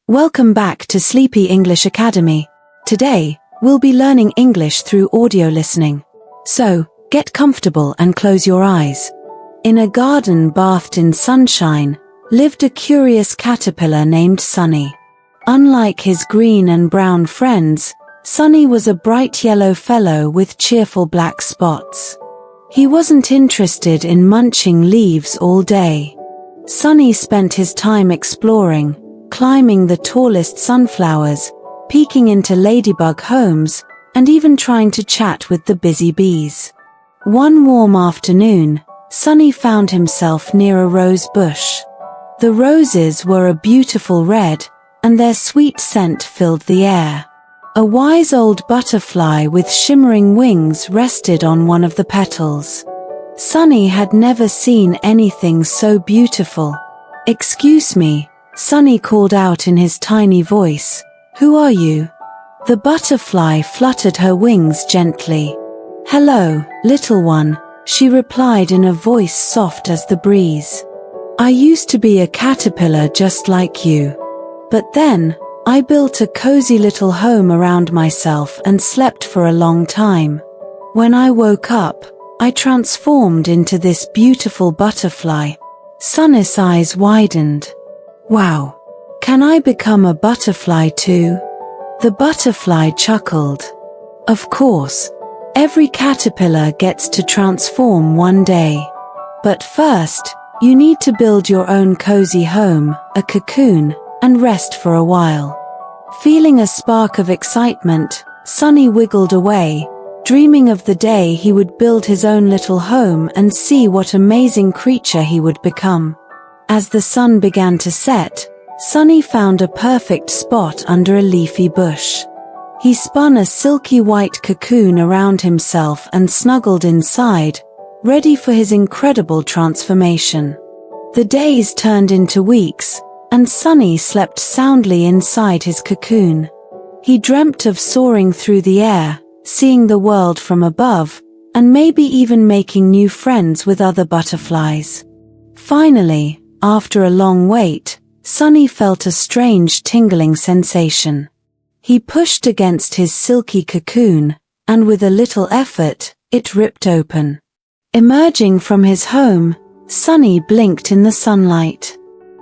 Welcome back to Sleepy English Academy. Today, we'll be learning English through audio listening. So, get comfortable and close your eyes. In a garden bathed in sunshine, lived a curious caterpillar named Sunny. Unlike his green and brown friends, Sunny was a bright yellow fellow with cheerful black spots. He wasn't interested in munching leaves all day. Sunny spent his time exploring, climbing the tallest sunflowers, peeking into ladybug homes, and even trying to chat with the busy bees. One warm afternoon, Sunny found himself near a rose bush. The roses were a beautiful red, and their sweet scent filled the air. A wise old butterfly with shimmering wings rested on one of the petals. Sunny had never seen anything so beautiful. "Excuse me," Sunny called out in his tiny voice. "Who are you?" The butterfly fluttered her wings gently. "Hello, little one," she replied in a voice soft as the breeze. "I used to be a caterpillar just like you. But then, I built a cozy little home around myself and slept for a long time. When I woke up, I transformed into this beautiful butterfly." Sunny's eyes widened. "Wow! Can I become a butterfly too?" The butterfly chuckled. "Of course. Every caterpillar gets to transform one day. But first, you need to build your own cozy home, a cocoon, and rest for a while." Feeling a spark of excitement, Sunny wiggled away, dreaming of the day he would build his own little home and see what amazing creature he would become. As the sun began to set, Sunny found a perfect spot under a leafy bush. He spun a silky white cocoon around himself and snuggled inside, ready for his incredible transformation. The days turned into weeks, and Sunny slept soundly inside his cocoon. He dreamt of soaring through the air, seeing the world from above, and maybe even making new friends with other butterflies. Finally, after a long wait, Sunny felt a strange tingling sensation. He pushed against his silky cocoon, and with a little effort, it ripped open. Emerging from his home, Sunny blinked in the sunlight.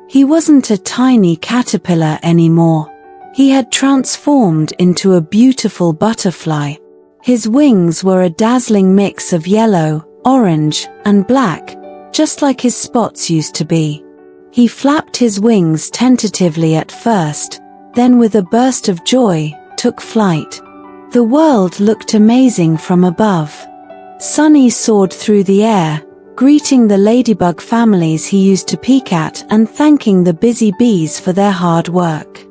He wasn't a tiny caterpillar anymore. He had transformed into a beautiful butterfly. His wings were a dazzling mix of yellow, orange, and black, just like his spots used to be. He flapped his wings tentatively at first, then with a burst of joy, took flight. The world looked amazing from above. Sunny soared through the air, greeting the ladybug families he used to peek at and thanking the busy bees for their hard work.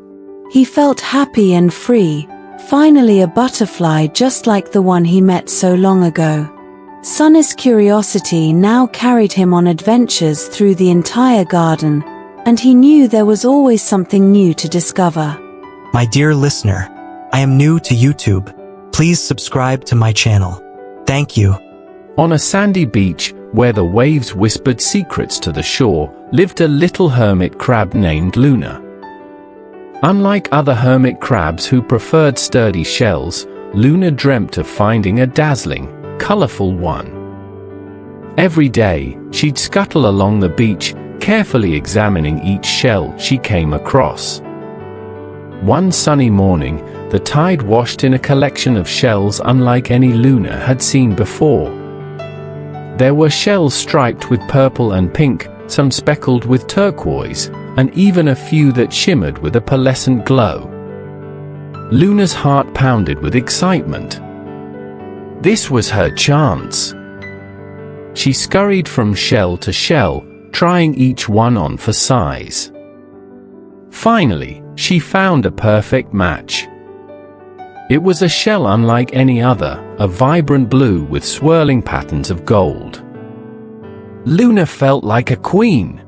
He felt happy and free, finally a butterfly just like the one he met so long ago. Sunny's curiosity now carried him on adventures through the entire garden, and he knew there was always something new to discover. My dear listener, I am new to YouTube. Please subscribe to my channel. Thank you. On a sandy beach, where the waves whispered secrets to the shore, lived a little hermit crab named Luna. Unlike other hermit crabs who preferred sturdy shells, Luna dreamt of finding a dazzling, colorful one. Every day, she'd scuttle along the beach, carefully examining each shell she came across. One sunny morning, the tide washed in a collection of shells unlike any Luna had seen before. There were shells striped with purple and pink, some speckled with turquoise, and even a few that shimmered with a pearlescent glow. Luna's heart pounded with excitement. This was her chance. She scurried from shell to shell, trying each one on for size. Finally, she found a perfect match. It was a shell unlike any other, a vibrant blue with swirling patterns of gold. Luna felt like a queen.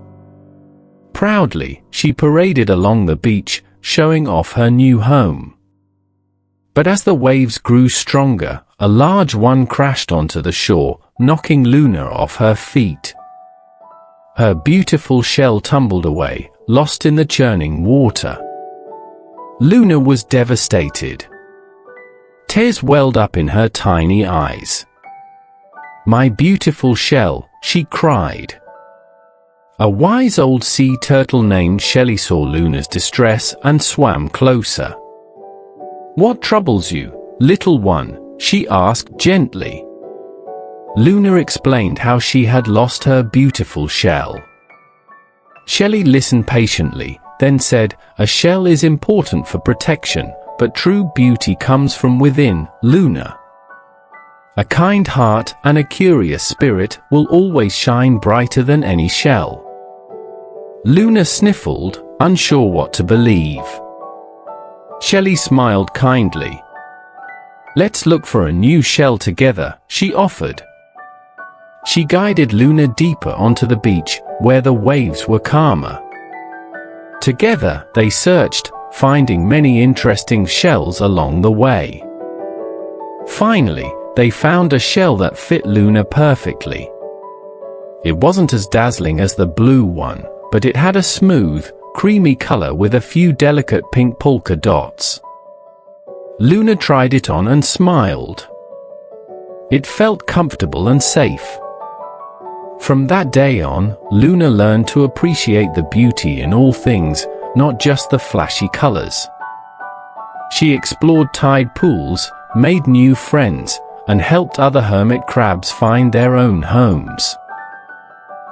Proudly, she paraded along the beach, showing off her new home. But as the waves grew stronger, a large one crashed onto the shore, knocking Luna off her feet. Her beautiful shell tumbled away, lost in the churning water. Luna was devastated. Tears welled up in her tiny eyes. "My beautiful shell," she cried. A wise old sea turtle named Shelley saw Luna's distress and swam closer. "What troubles you, little one?" she asked gently. Luna explained how she had lost her beautiful shell. Shelley listened patiently, then said, "A shell is important for protection, but true beauty comes from within, Luna. A kind heart and a curious spirit will always shine brighter than any shell." Luna sniffled, unsure what to believe. Shelley smiled kindly. "Let's look for a new shell together," she offered. She guided Luna deeper onto the beach, where the waves were calmer. Together, they searched, finding many interesting shells along the way. Finally, they found a shell that fit Luna perfectly. It wasn't as dazzling as the blue one, but it had a smooth, creamy color with a few delicate pink polka dots. Luna tried it on and smiled. It felt comfortable and safe. From that day on, Luna learned to appreciate the beauty in all things, not just the flashy colors. She explored tide pools, made new friends, and helped other hermit crabs find their own homes.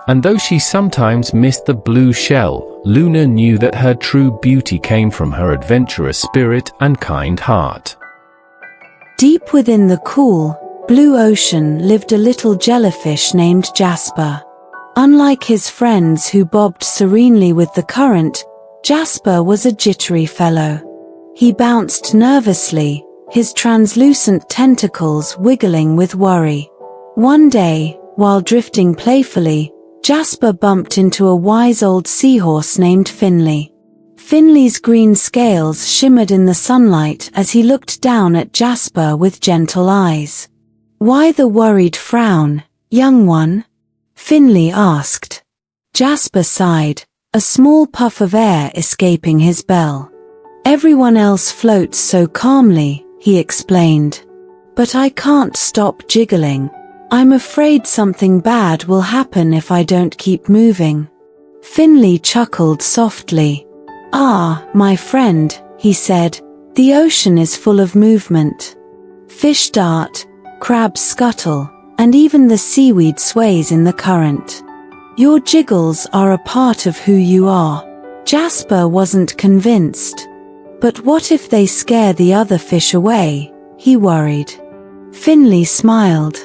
And though she sometimes missed the blue shell, Luna knew that her true beauty came from her adventurous spirit and kind heart. Deep within the cool, blue ocean lived a little jellyfish named Jasper. Unlike his friends who bobbed serenely with the current, Jasper was a jittery fellow. He bounced nervously, his translucent tentacles wiggling with worry. One day, while drifting playfully, Jasper bumped into a wise old seahorse named Finley. Finley's green scales shimmered in the sunlight as he looked down at Jasper with gentle eyes. "Why the worried frown, young one?" Finley asked. Jasper sighed, a small puff of air escaping his bell. "Everyone else floats so calmly," he explained. "But I can't stop jiggling. I'm afraid something bad will happen if I don't keep moving." Finley chuckled softly. "Ah, my friend," he said, "the ocean is full of movement. Fish dart, crabs scuttle, and even the seaweed sways in the current. Your jiggles are a part of who you are." Jasper wasn't convinced. "But what if they scare the other fish away?" he worried. Finley smiled.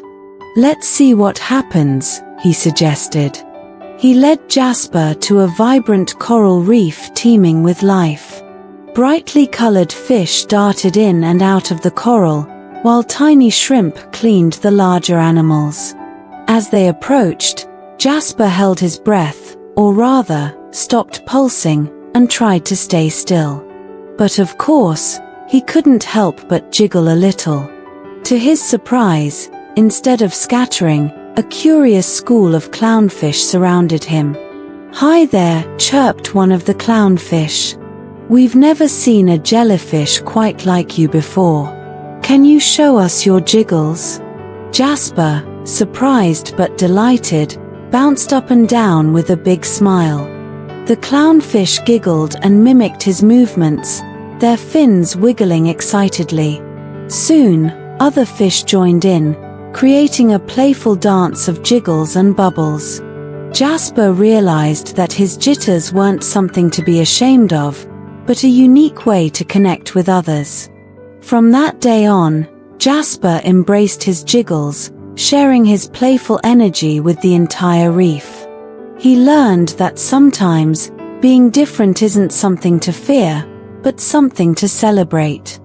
"Let's see what happens," he suggested. He led Jasper to a vibrant coral reef teeming with life. Brightly colored fish darted in and out of the coral, while tiny shrimp cleaned the larger animals. As they approached, Jasper held his breath, or rather, stopped pulsing, and tried to stay still. But of course, he couldn't help but jiggle a little. To his surprise, instead of scattering, a curious school of clownfish surrounded him. "Hi there," chirped one of the clownfish. "We've never seen a jellyfish quite like you before. Can you show us your jiggles?" Jasper, surprised but delighted, bounced up and down with a big smile. The clownfish giggled and mimicked his movements, their fins wiggling excitedly. Soon, other fish joined in, creating a playful dance of jiggles and bubbles. Jasper realized that his jitters weren't something to be ashamed of, but a unique way to connect with others. From that day on, Jasper embraced his jiggles, sharing his playful energy with the entire reef. He learned that sometimes, being different isn't something to fear, but something to celebrate.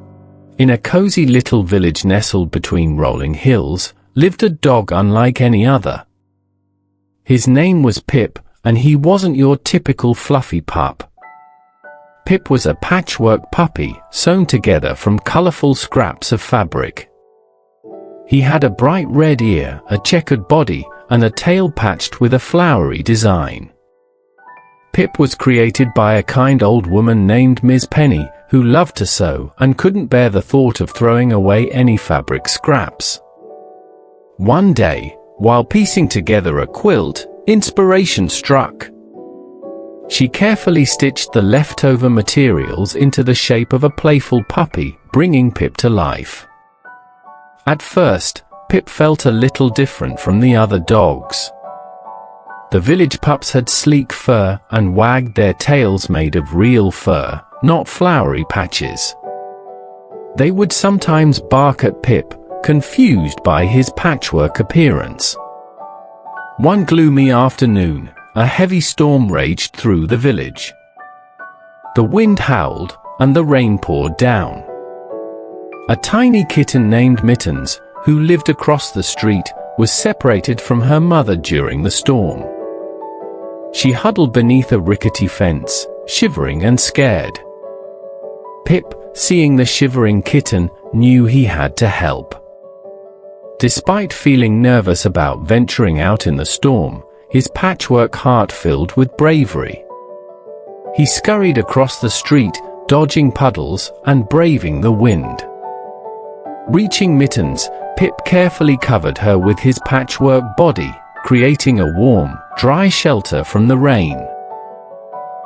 In a cozy little village nestled between rolling hills, lived a dog unlike any other. His name was Pip, and he wasn't your typical fluffy pup. Pip was a patchwork puppy, sewn together from colorful scraps of fabric. He had a bright red ear, a checkered body, and a tail patched with a flowery design. Pip was created by a kind old woman named Miss Penny, who loved to sew and couldn't bear the thought of throwing away any fabric scraps. One day, while piecing together a quilt, inspiration struck. She carefully stitched the leftover materials into the shape of a playful puppy, bringing Pip to life. At first, Pip felt a little different from the other dogs. The village pups had sleek fur and wagged their tails made of real fur, not flowery patches. They would sometimes bark at Pip, confused by his patchwork appearance. One gloomy afternoon, a heavy storm raged through the village. The wind howled, and the rain poured down. A tiny kitten named Mittens, who lived across the street, was separated from her mother during the storm. She huddled beneath a rickety fence, shivering and scared. Pip, seeing the shivering kitten, knew he had to help. Despite feeling nervous about venturing out in the storm, his patchwork heart filled with bravery. He scurried across the street, dodging puddles and braving the wind. Reaching Mittens, Pip carefully covered her with his patchwork body, creating a warm, dry shelter from the rain.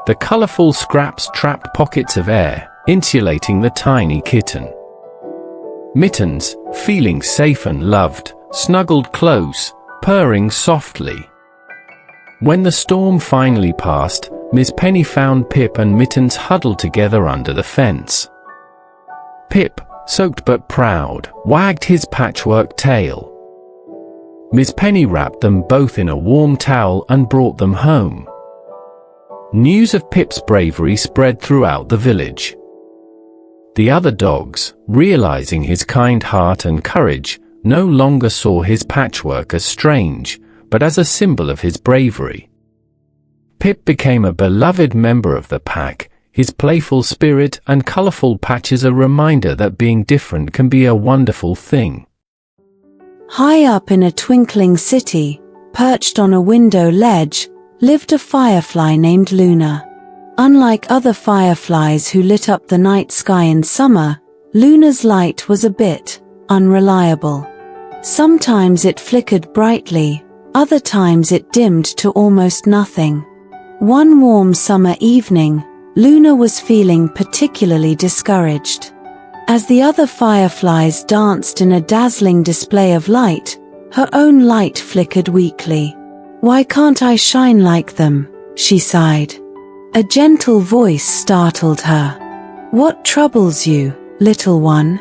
The colorful scraps trapped pockets of air, insulating the tiny kitten. Mittens, feeling safe and loved, snuggled close, purring softly. When the storm finally passed, Miss Penny found Pip and Mittens huddled together under the fence. Pip, soaked but proud, wagged his patchwork tail. Miss Penny wrapped them both in a warm towel and brought them home. News of Pip's bravery spread throughout the village. The other dogs, realizing his kind heart and courage, no longer saw his patchwork as strange, but as a symbol of his bravery. Pip became a beloved member of the pack, his playful spirit and colorful patches a reminder that being different can be a wonderful thing. High up in a twinkling city, perched on a window ledge, lived a firefly named Luna. Unlike other fireflies who lit up the night sky in summer, Luna's light was a bit unreliable. Sometimes it flickered brightly, other times it dimmed to almost nothing. One warm summer evening, Luna was feeling particularly discouraged. As the other fireflies danced in a dazzling display of light, her own light flickered weakly. "Why can't I shine like them?" she sighed. A gentle voice startled her. "What troubles you, little one?"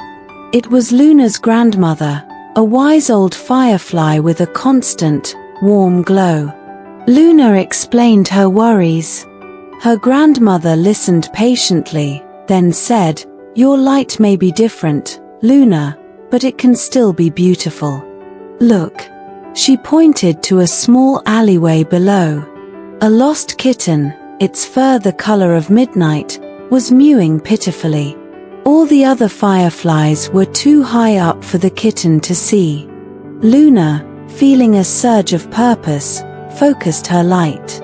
It was Luna's grandmother, a wise old firefly with a constant, warm glow. Luna explained her worries. Her grandmother listened patiently, then said, "Your light may be different, Luna, but it can still be beautiful. Look." She pointed to a small alleyway below. A lost kitten, its fur the color of midnight, was mewing pitifully. All the other fireflies were too high up for the kitten to see. Luna, feeling a surge of purpose, focused her light.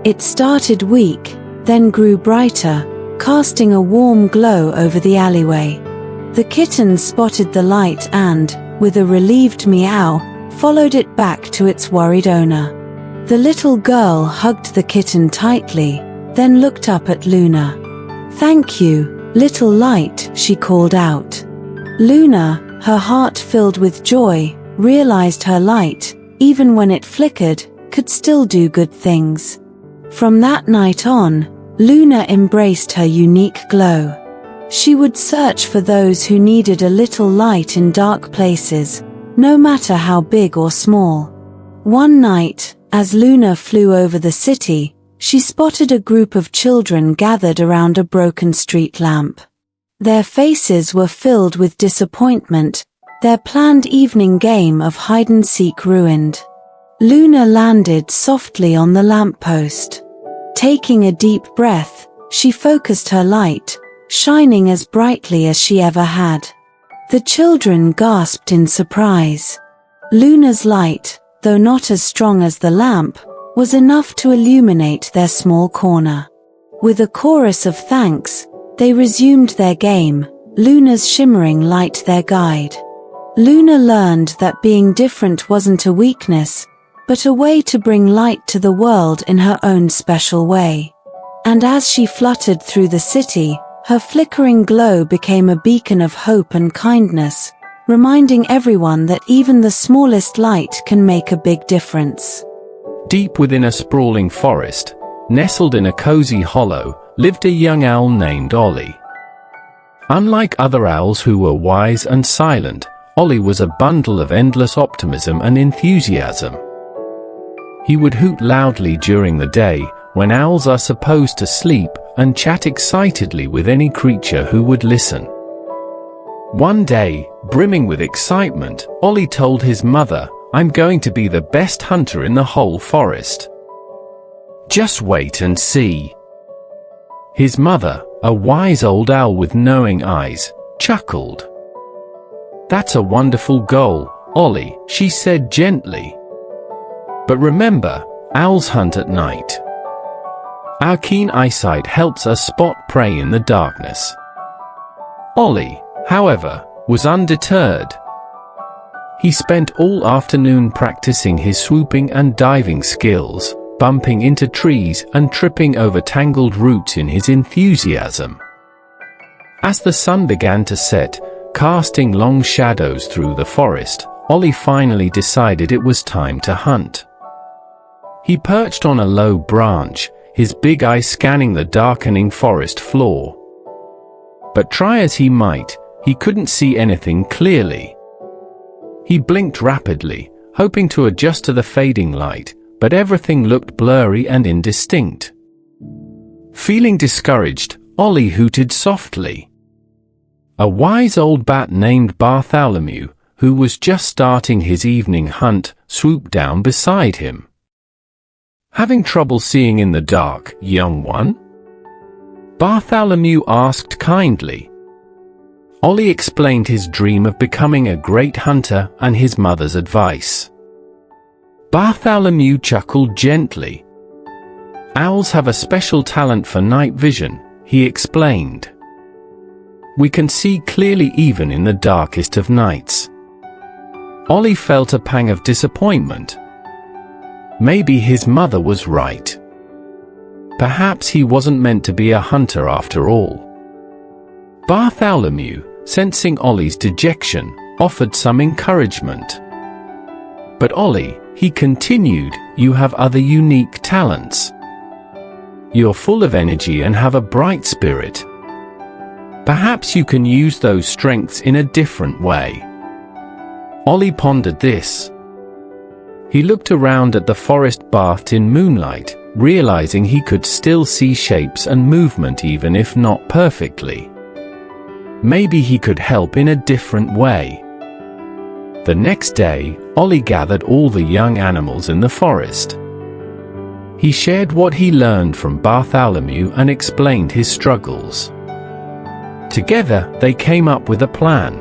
It started weak, then grew brighter, casting a warm glow over the alleyway. The kitten spotted the light and, with a relieved meow, followed it back to its worried owner. The little girl hugged the kitten tightly, then looked up at Luna. "Thank you, little light," she called out. Luna, her heart filled with joy, realized her light, even when it flickered, could still do good things. From that night on, Luna embraced her unique glow. She would search for those who needed a little light in dark places, no matter how big or small. One night, as Luna flew over the city, she spotted a group of children gathered around a broken street lamp. Their faces were filled with disappointment, their planned evening game of hide-and-seek ruined. Luna landed softly on the lamppost. Taking a deep breath, she focused her light, shining as brightly as she ever had. The children gasped in surprise. Luna's light, though not as strong as the lamp, was enough to illuminate their small corner. With a chorus of thanks, They resumed their game, Luna's shimmering light their guide. Luna learned that being different wasn't a weakness, but a way to bring light to the world in her own special way. And as she fluttered through the city, her flickering glow became a beacon of hope and kindness, reminding everyone that even the smallest light can make a big difference. Deep within a sprawling forest, nestled in a cozy hollow, lived a young owl named Ollie. Unlike other owls who were wise and silent, Ollie was a bundle of endless optimism and enthusiasm. He would hoot loudly during the day, when owls are supposed to sleep, and chat excitedly with any creature who would listen. One day, brimming with excitement, Ollie told his mother, "I'm going to be the best hunter in the whole forest. Just wait and see." His mother, a wise old owl with knowing eyes, chuckled. "That's a wonderful goal, Ollie," she said gently. "But remember, owls hunt at night. Our keen eyesight helps us spot prey in the darkness." Ollie, however, was undeterred. He spent all afternoon practicing his swooping and diving skills, bumping into trees and tripping over tangled roots in his enthusiasm. As the sun began to set, casting long shadows through the forest, Ollie finally decided it was time to hunt. He perched on a low branch, his big eyes scanning the darkening forest floor. But try as he might, he couldn't see anything clearly. He blinked rapidly, hoping to adjust to the fading light, but everything looked blurry and indistinct. Feeling discouraged, Ollie hooted softly. A wise old bat named Bartholomew, who was just starting his evening hunt, swooped down beside him. "Having trouble seeing in the dark, young one?" Bartholomew asked kindly. Ollie explained his dream of becoming a great hunter and his mother's advice. Bartholomew chuckled gently. "Owls have a special talent for night vision," he explained. "We can see clearly even in the darkest of nights." Ollie felt a pang of disappointment. Maybe his mother was right. Perhaps he wasn't meant to be a hunter after all. Bartholomew, sensing Ollie's dejection, offered some encouragement. "But Ollie," he continued, "you have other unique talents. You're full of energy and have a bright spirit. Perhaps you can use those strengths in a different way." Ollie pondered this. He looked around at the forest bathed in moonlight, realizing he could still see shapes and movement even if not perfectly. Maybe he could help in a different way. The next day, Ollie gathered all the young animals in the forest. He shared what he learned from Bartholomew and explained his struggles. Together, they came up with a plan.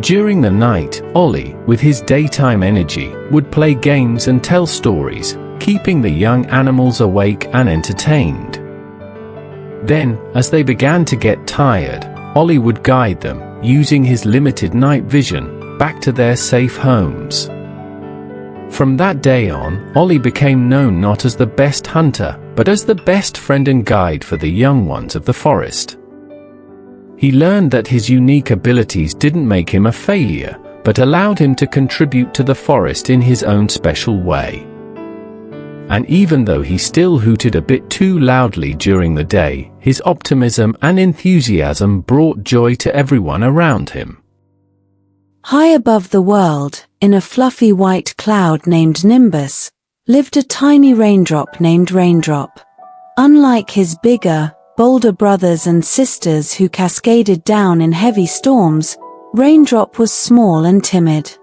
During the night, Ollie, with his daytime energy, would play games and tell stories, keeping the young animals awake and entertained. Then, as they began to get tired, Ollie would guide them, using his limited night vision, back to their safe homes. From that day on, Ollie became known not as the best hunter, but as the best friend and guide for the young ones of the forest. He learned that his unique abilities didn't make him a failure, but allowed him to contribute to the forest in his own special way. And even though he still hooted a bit too loudly during the day, his optimism and enthusiasm brought joy to everyone around him. High above the world, in a fluffy white cloud named Nimbus, lived a tiny raindrop named Raindrop. Unlike his bigger, bolder brothers and sisters who cascaded down in heavy storms, Raindrop was small and timid.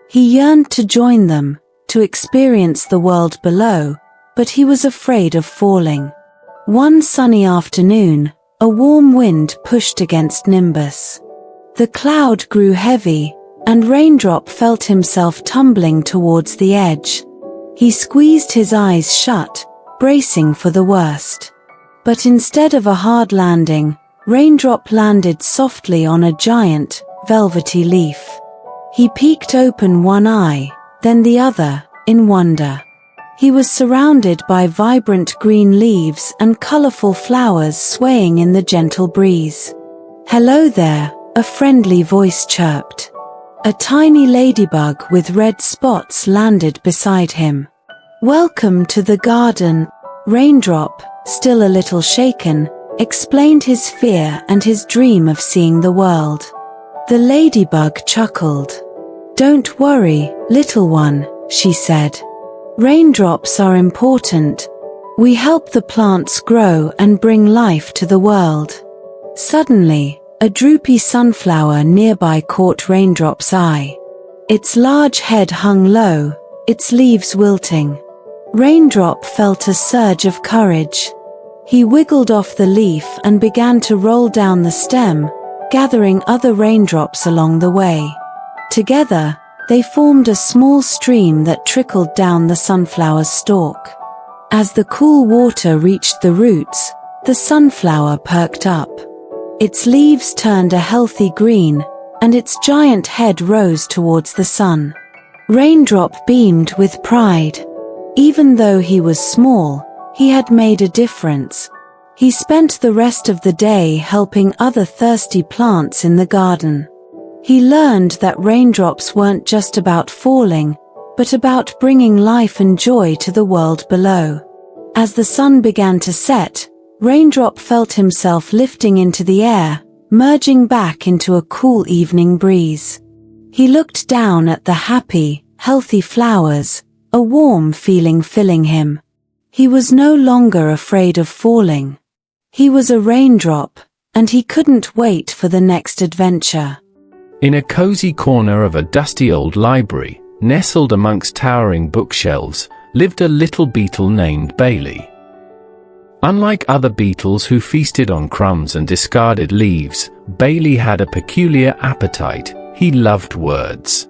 He yearned to join them, to experience the world below, but he was afraid of falling. One sunny afternoon, a warm wind pushed against Nimbus. The cloud grew heavy, and Raindrop felt himself tumbling towards the edge. He squeezed his eyes shut, bracing for the worst. But instead of a hard landing, Raindrop landed softly on a giant, velvety leaf. He peeked open one eye, then the other, in wonder. He was surrounded by vibrant green leaves and colorful flowers swaying in the gentle breeze. "Hello there," a friendly voice chirped. A tiny ladybug with red spots landed beside him. "Welcome to the garden," Raindrop, still a little shaken, explained his fear and his dream of seeing the world. The ladybug chuckled. "Don't worry, little one," she said. "Raindrops are important. We help the plants grow and bring life to the world." Suddenly, a droopy sunflower nearby caught Raindrop's eye. Its large head hung low, its leaves wilting. Raindrop felt a surge of courage. He wiggled off the leaf and began to roll down the stem, gathering other raindrops along the way. Together, they formed a small stream that trickled down the sunflower's stalk. As the cool water reached the roots, the sunflower perked up. Its leaves turned a healthy green, and its giant head rose towards the sun. Raindrop beamed with pride. Even though he was small, he had made a difference. He spent the rest of the day helping other thirsty plants in the garden. He learned that raindrops weren't just about falling, but about bringing life and joy to the world below. As the sun began to set, Raindrop felt himself lifting into the air, merging back into a cool evening breeze. He looked down at the happy, healthy flowers, a warm feeling filling him. He was no longer afraid of falling. He was a raindrop, and he couldn't wait for the next adventure. In a cozy corner of a dusty old library, nestled amongst towering bookshelves, lived a little beetle named Bailey. Unlike other beetles who feasted on crumbs and discarded leaves, Bailey had a peculiar appetite. He loved words.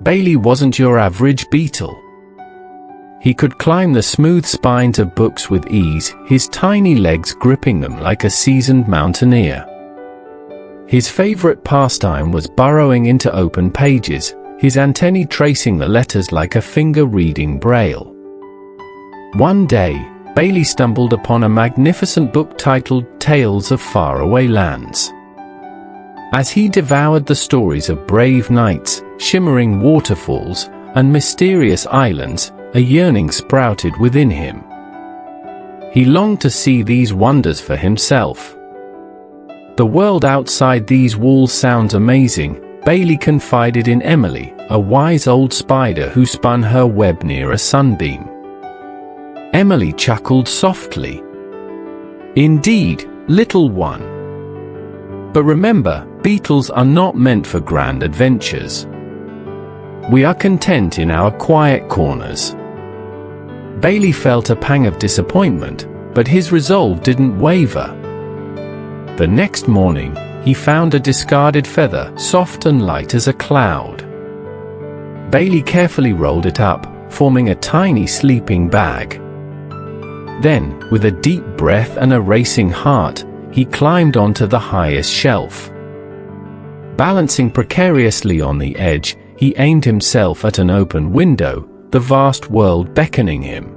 Bailey wasn't your average beetle. He could climb the smooth spines of books with ease, his tiny legs gripping them like a seasoned mountaineer. His favorite pastime was burrowing into open pages, his antennae tracing the letters like a finger reading Braille. One day, Bailey stumbled upon a magnificent book titled Tales of Faraway Lands. As he devoured the stories of brave knights, shimmering waterfalls, and mysterious islands, a yearning sprouted within him. He longed to see these wonders for himself. "The world outside these walls sounds amazing," Bailey confided in Emily, a wise old spider who spun her web near a sunbeam. Emily chuckled softly. "Indeed, little one. But remember, beetles are not meant for grand adventures. We are content in our quiet corners." Bailey felt a pang of disappointment, but his resolve didn't waver. The next morning, he found a discarded feather, soft and light as a cloud. Bailey carefully rolled it up, forming a tiny sleeping bag. Then, with a deep breath and a racing heart, he climbed onto the highest shelf. Balancing precariously on the edge, he aimed himself at an open window, the vast world beckoning him.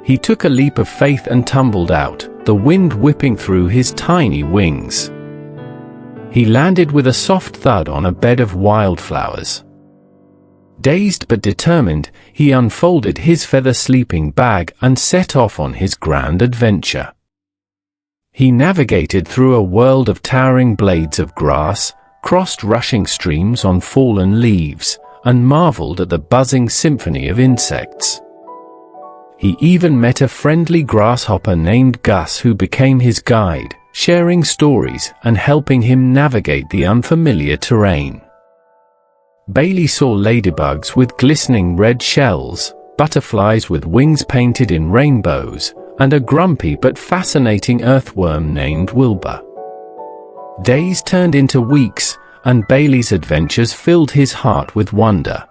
He took a leap of faith and tumbled out, the wind whipping through his tiny wings. He landed with a soft thud on a bed of wildflowers. Dazed but determined, he unfolded his feather sleeping bag and set off on his grand adventure. He navigated through a world of towering blades of grass, crossed rushing streams on fallen leaves, and marveled at the buzzing symphony of insects. He even met a friendly grasshopper named Gus who became his guide, sharing stories and helping him navigate the unfamiliar terrain. Bailey saw ladybugs with glistening red shells, butterflies with wings painted in rainbows, and a grumpy but fascinating earthworm named Wilbur. Days turned into weeks, and Bailey's adventures filled his heart with wonder.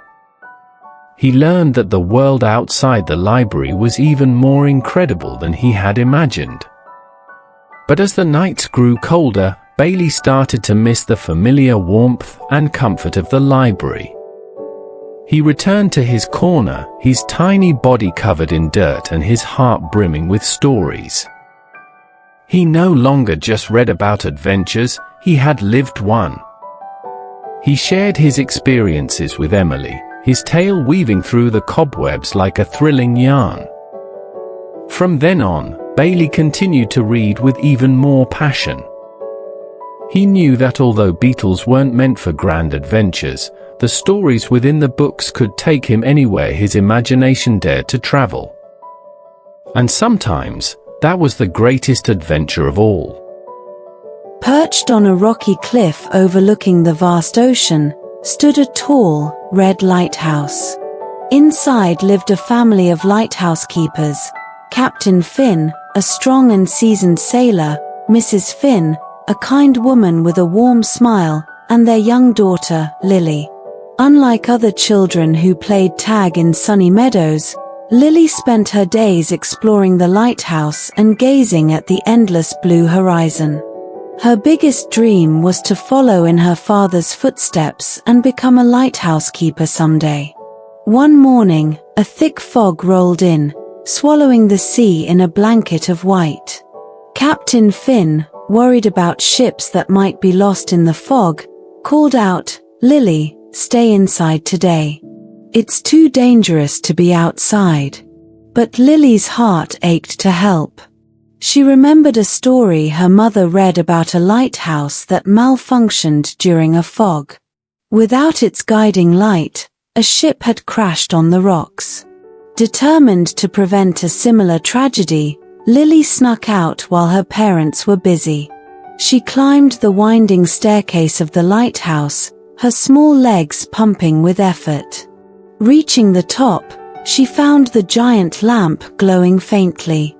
He learned that the world outside the library was even more incredible than he had imagined. But as the nights grew colder, Bailey started to miss the familiar warmth and comfort of the library. He returned to his corner, his tiny body covered in dirt and his heart brimming with stories. He no longer just read about adventures, he had lived one. He shared his experiences with Emily, his tale weaving through the cobwebs like a thrilling yarn. From then on, Bailey continued to read with even more passion. He knew that although Beatles weren't meant for grand adventures, the stories within the books could take him anywhere his imagination dared to travel. And sometimes, that was the greatest adventure of all. Perched on a rocky cliff overlooking the vast ocean, stood a tall, red lighthouse. Inside lived a family of lighthouse keepers: Captain Finn, a strong and seasoned sailor, Mrs. Finn, a kind woman with a warm smile, and their young daughter, Lily. Unlike other children who played tag in sunny meadows, Lily spent her days exploring the lighthouse and gazing at the endless blue horizon. Her biggest dream was to follow in her father's footsteps and become a lighthouse keeper someday. One morning, a thick fog rolled in, swallowing the sea in a blanket of white. Captain Finn, worried about ships that might be lost in the fog, called out, "Lily, stay inside today. It's too dangerous to be outside." But Lily's heart ached to help. She remembered a story her mother read about a lighthouse that malfunctioned during a fog. Without its guiding light, a ship had crashed on the rocks. Determined to prevent a similar tragedy, Lily snuck out while her parents were busy. She climbed the winding staircase of the lighthouse, her small legs pumping with effort. Reaching the top, she found the giant lamp glowing faintly.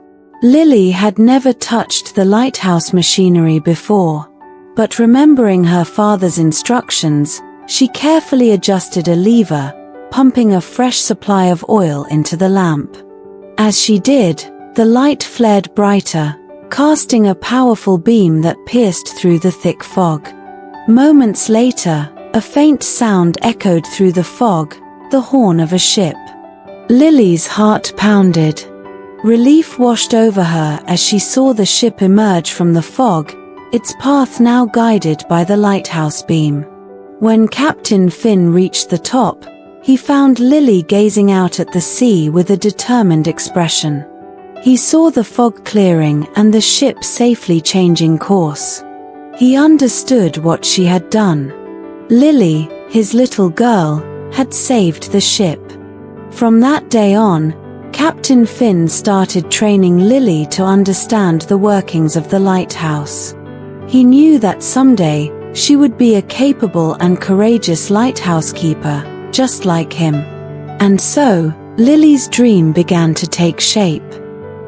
Lily had never touched the lighthouse machinery before, but remembering her father's instructions, she carefully adjusted a lever, pumping a fresh supply of oil into the lamp. As she did, the light flared brighter, casting a powerful beam that pierced through the thick fog. Moments later, a faint sound echoed through the fog, the horn of a ship. Lily's heart pounded. Relief washed over her as she saw the ship emerge from the fog, its path now guided by the lighthouse beam. When Captain Finn reached the top, he found Lily gazing out at the sea with a determined expression. He saw the fog clearing and the ship safely changing course. He understood what she had done. Lily, his little girl, had saved the ship. From that day on, Captain Finn started training Lily to understand the workings of the lighthouse. He knew that someday, she would be a capable and courageous lighthouse keeper, just like him. And so, Lily's dream began to take shape.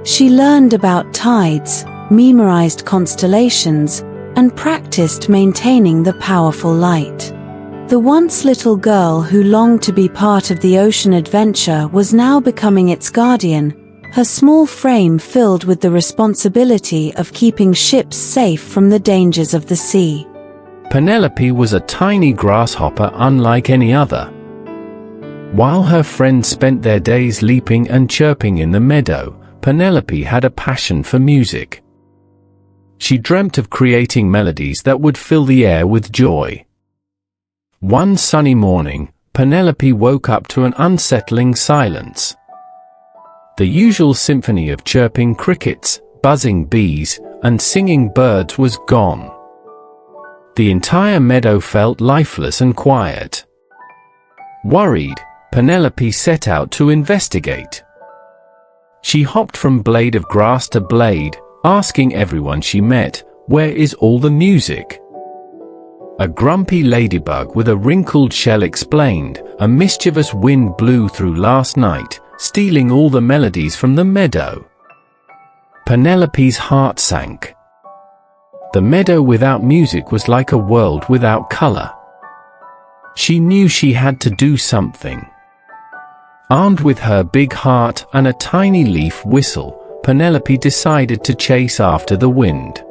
She learned about tides, memorized constellations, and practiced maintaining the powerful light. The once little girl who longed to be part of the ocean adventure was now becoming its guardian, her small frame filled with the responsibility of keeping ships safe from the dangers of the sea. Penelope was a tiny grasshopper unlike any other. While her friends spent their days leaping and chirping in the meadow, Penelope had a passion for music. She dreamt of creating melodies that would fill the air with joy. One sunny morning, Penelope woke up to an unsettling silence. The usual symphony of chirping crickets, buzzing bees, and singing birds was gone. The entire meadow felt lifeless and quiet. Worried, Penelope set out to investigate. She hopped from blade of grass to blade, asking everyone she met, "Where is all the music?" A grumpy ladybug with a wrinkled shell explained, "A mischievous wind blew through last night, stealing all the melodies from the meadow." Penelope's heart sank. The meadow without music was like a world without color. She knew she had to do something. Armed with her big heart and a tiny leaf whistle, Penelope decided to chase after the wind.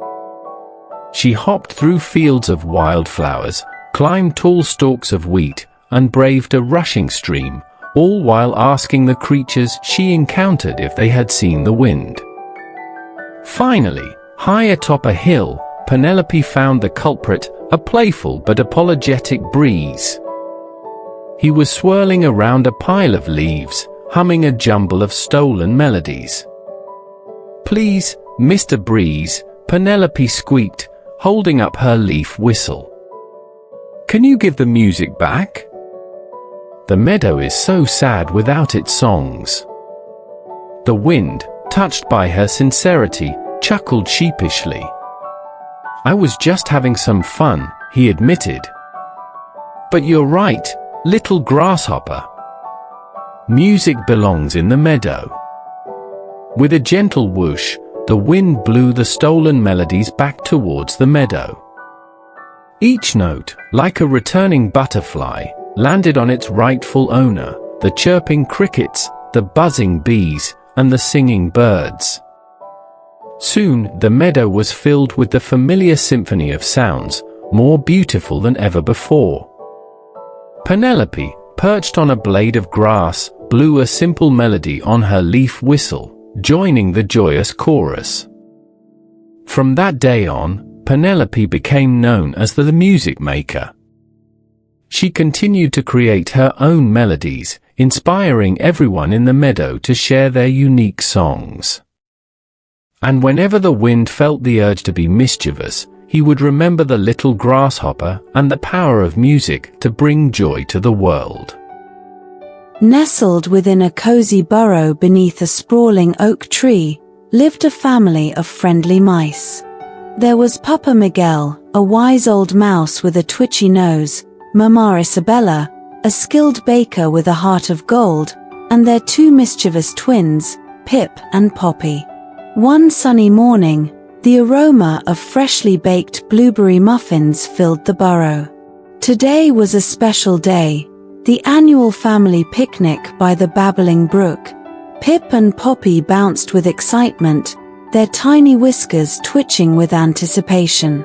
She hopped through fields of wildflowers, climbed tall stalks of wheat, and braved a rushing stream, all while asking the creatures she encountered if they had seen the wind. Finally, high atop a hill, Penelope found the culprit, a playful but apologetic breeze. He was swirling around a pile of leaves, humming a jumble of stolen melodies. "Please, Mr. Breeze," Penelope squeaked, holding up her leaf whistle. "Can you give the music back? The meadow is so sad without its songs." The wind, touched by her sincerity, chuckled sheepishly. "I was just having some fun," he admitted. "But you're right, little grasshopper. Music belongs in the meadow." With a gentle whoosh, the wind blew the stolen melodies back towards the meadow. Each note, like a returning butterfly, landed on its rightful owner, the chirping crickets, the buzzing bees, and the singing birds. Soon, the meadow was filled with the familiar symphony of sounds, more beautiful than ever before. Penelope, perched on a blade of grass, blew a simple melody on her leaf whistle, joining the joyous chorus. From that day on, Penelope became known as the music maker. She continued to create her own melodies, inspiring everyone in the meadow to share their unique songs. And whenever the wind felt the urge to be mischievous, he would remember the little grasshopper and the power of music to bring joy to the world. Nestled within a cozy burrow beneath a sprawling oak tree, lived a family of friendly mice. There was Papa Miguel, a wise old mouse with a twitchy nose, Mama Isabella, a skilled baker with a heart of gold, and their two mischievous twins, Pip and Poppy. One sunny morning, the aroma of freshly baked blueberry muffins filled the burrow. Today was a special day, the annual family picnic by the babbling brook. Pip and Poppy bounced with excitement, their tiny whiskers twitching with anticipation.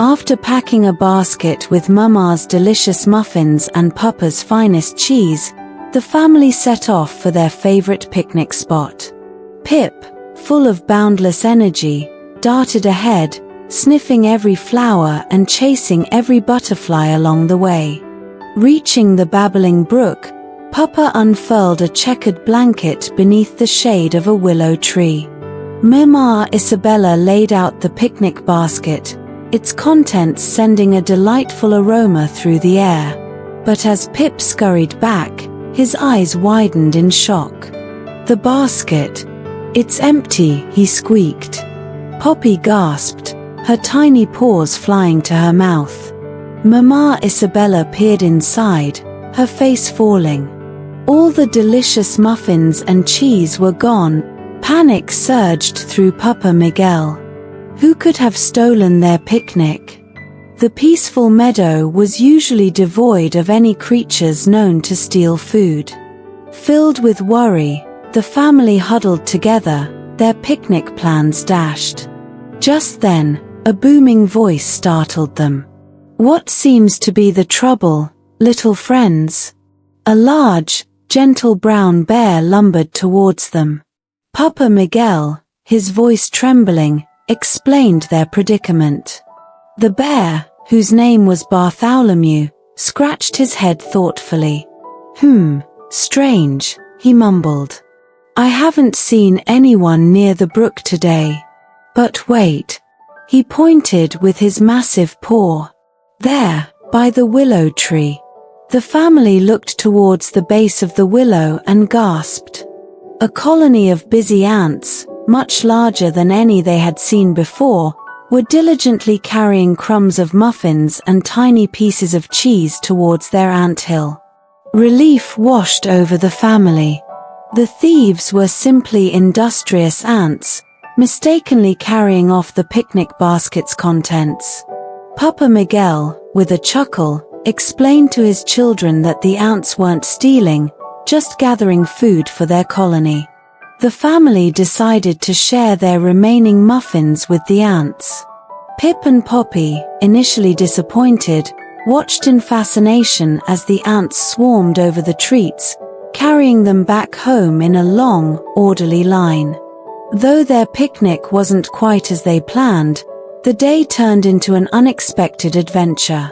After packing a basket with Mama's delicious muffins and Papa's finest cheese, the family set off for their favorite picnic spot. Pip, full of boundless energy, darted ahead, sniffing every flower and chasing every butterfly along the way. Reaching the babbling brook, Papa unfurled a checkered blanket beneath the shade of a willow tree. Mama Isabella laid out the picnic basket, its contents sending a delightful aroma through the air. But as Pip scurried back, his eyes widened in shock. "The basket. It's empty," he squeaked. Poppy gasped, her tiny paws flying to her mouth. Mama Isabella peered inside, her face falling. All the delicious muffins and cheese were gone. Panic surged through Papa Miguel. Who could have stolen their picnic? The peaceful meadow was usually devoid of any creatures known to steal food. Filled with worry, the family huddled together, their picnic plans dashed. Just then, a booming voice startled them. "What seems to be the trouble, little friends?" A large, gentle brown bear lumbered towards them. Papa Miguel, his voice trembling, explained their predicament. The bear, whose name was Bartholomew, scratched his head thoughtfully. Strange," he mumbled. "I haven't seen anyone near the brook today. But wait." He pointed with his massive paw. There, by the willow tree. The family looked towards the base of the willow and gasped. A colony of busy ants, much larger than any they had seen before, were diligently carrying crumbs of muffins and tiny pieces of cheese towards their anthill. Relief washed over the family. The thieves were simply industrious ants, mistakenly carrying off the picnic basket's contents. Papa Miguel, with a chuckle, explained to his children that the ants weren't stealing, just gathering food for their colony. The family decided to share their remaining muffins with the ants. Pip and Poppy, initially disappointed, watched in fascination as the ants swarmed over the treats, carrying them back home in a long, orderly line. Though their picnic wasn't quite as they planned, the day turned into an unexpected adventure.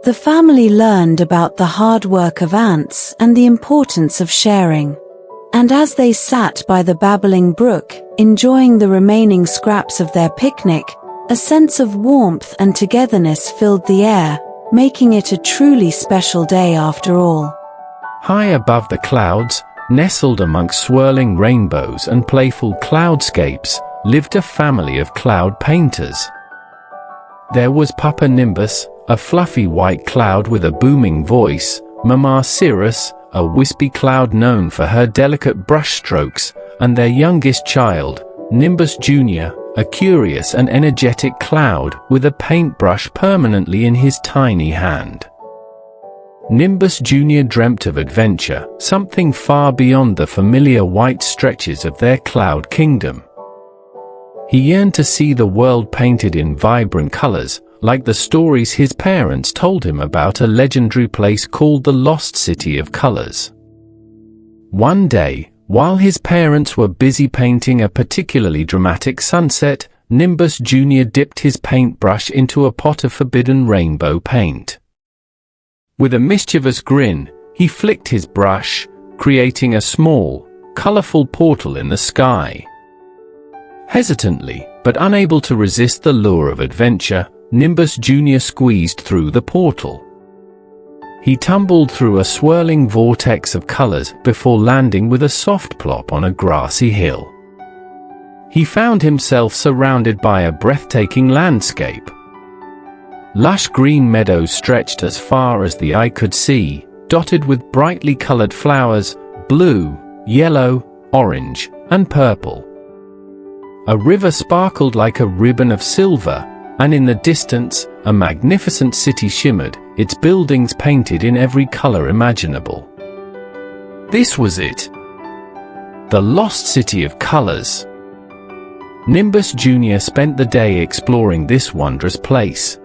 The family learned about the hard work of ants and the importance of sharing. And as they sat by the babbling brook, enjoying the remaining scraps of their picnic, a sense of warmth and togetherness filled the air, making it a truly special day after all. High above the clouds, nestled amongst swirling rainbows and playful cloudscapes, lived a family of cloud painters. There was Papa Nimbus, a fluffy white cloud with a booming voice, Mama Cirrus, a wispy cloud known for her delicate brush strokes, and their youngest child, Nimbus Jr., a curious and energetic cloud with a paintbrush permanently in his tiny hand. Nimbus Jr. dreamt of adventure, something far beyond the familiar white stretches of their cloud kingdom. He yearned to see the world painted in vibrant colors, like the stories his parents told him about a legendary place called the Lost City of Colors. One day, while his parents were busy painting a particularly dramatic sunset, Nimbus Jr. dipped his paintbrush into a pot of forbidden rainbow paint. With a mischievous grin, he flicked his brush, creating a small, colorful portal in the sky. Hesitantly, but unable to resist the lure of adventure, Nimbus Jr. squeezed through the portal. He tumbled through a swirling vortex of colors before landing with a soft plop on a grassy hill. He found himself surrounded by a breathtaking landscape. Lush green meadows stretched as far as the eye could see, dotted with brightly colored flowers, blue, yellow, orange, and purple. A river sparkled like a ribbon of silver, and in the distance, a magnificent city shimmered, its buildings painted in every color imaginable. This was it. The Lost City of Colors. Nimbus Jr. spent the day exploring this wondrous place.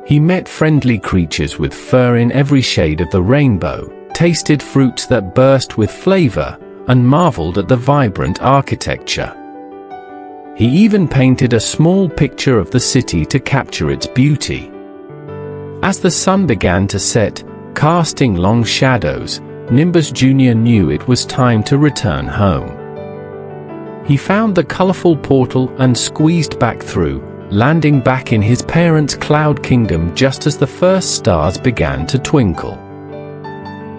He met friendly creatures with fur in every shade of the rainbow, tasted fruits that burst with flavor, and marveled at the vibrant architecture. He even painted a small picture of the city to capture its beauty. As the sun began to set, casting long shadows, Nimbus Jr. knew it was time to return home. He found the colorful portal and squeezed back through, landing back in his parents' cloud kingdom just as the first stars began to twinkle.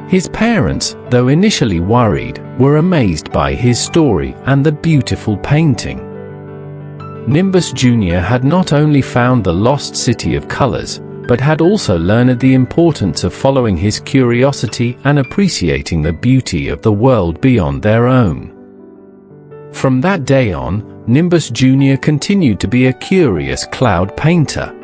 His parents, though initially worried, were amazed by his story and the beautiful painting. Nimbus Jr. had not only found the Lost City of Colors, but had also learned the importance of following his curiosity and appreciating the beauty of the world beyond their own. From that day on, Nimbus Jr. continued to be a curious cloud painter.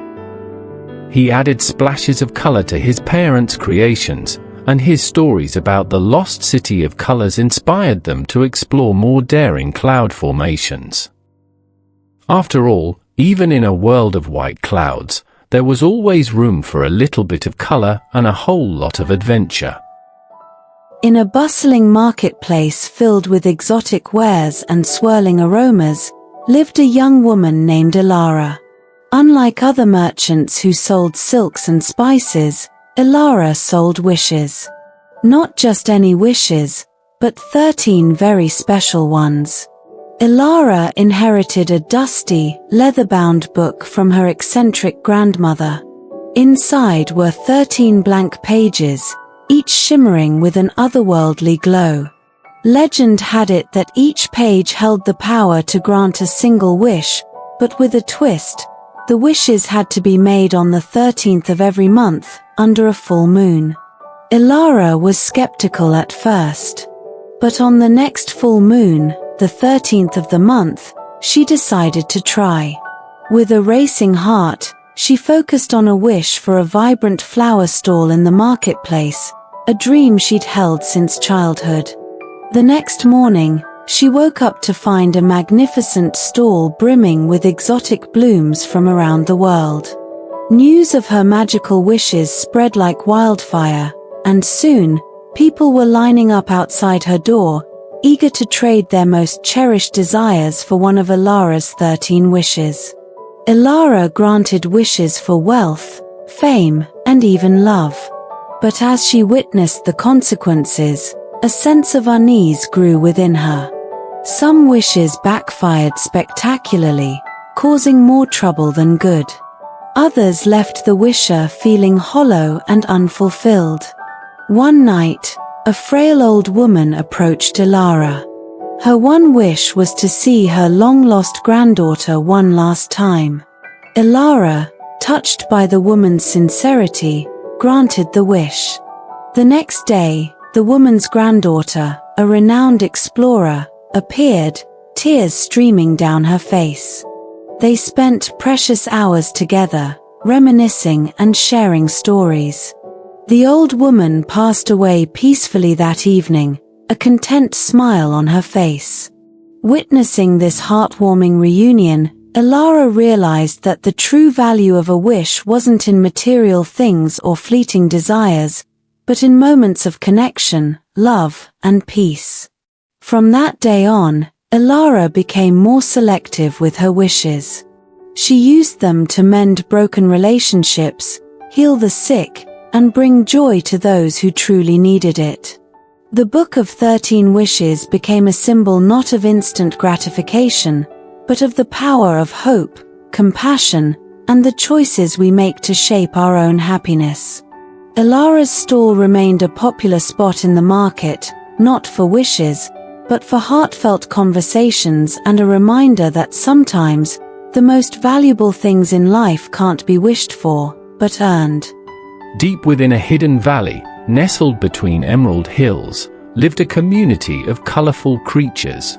He added splashes of color to his parents' creations, and his stories about the Lost City of Colors inspired them to explore more daring cloud formations. After all, even in a world of white clouds, there was always room for a little bit of color and a whole lot of adventure. In a bustling marketplace filled with exotic wares and swirling aromas, lived a young woman named Elara. Unlike other merchants who sold silks and spices, Elara sold wishes. Not just any wishes, but 13 very special ones. Elara inherited a dusty, leather-bound book from her eccentric grandmother. Inside were 13 blank pages, each shimmering with an otherworldly glow. Legend had it that each page held the power to grant a single wish, but with a twist. The wishes had to be made on the 13th of every month, under a full moon. Elara was skeptical at first. But on the next full moon, the 13th of the month, she decided to try. With a racing heart, she focused on a wish for a vibrant flower stall in the marketplace, a dream she'd held since childhood. The next morning, she woke up to find a magnificent stall brimming with exotic blooms from around the world. News of her magical wishes spread like wildfire, and soon, people were lining up outside her door, eager to trade their most cherished desires for one of Ilara's 13 wishes. Ilara granted wishes for wealth, fame, and even love. But as she witnessed the consequences, a sense of unease grew within her. Some wishes backfired spectacularly, causing more trouble than good. Others left the wisher feeling hollow and unfulfilled. One night, a frail old woman approached Ilara. Her one wish was to see her long-lost granddaughter one last time. Ilara, touched by the woman's sincerity, granted the wish. The next day, the woman's granddaughter, a renowned explorer, appeared, tears streaming down her face. They spent precious hours together, reminiscing and sharing stories. The old woman passed away peacefully that evening, a content smile on her face. Witnessing this heartwarming reunion, Ilara realized that the true value of a wish wasn't in material things or fleeting desires, but in moments of connection, love, and peace. From that day on, Ilara became more selective with her wishes. She used them to mend broken relationships, heal the sick, and bring joy to those who truly needed it. The Book of 13 Wishes became a symbol not of instant gratification, but of the power of hope, compassion, and the choices we make to shape our own happiness. Ilara's stall remained a popular spot in the market, not for wishes, but for heartfelt conversations and a reminder that sometimes, the most valuable things in life can't be wished for, but earned. Deep within a hidden valley, nestled between emerald hills, lived a community of colorful creatures.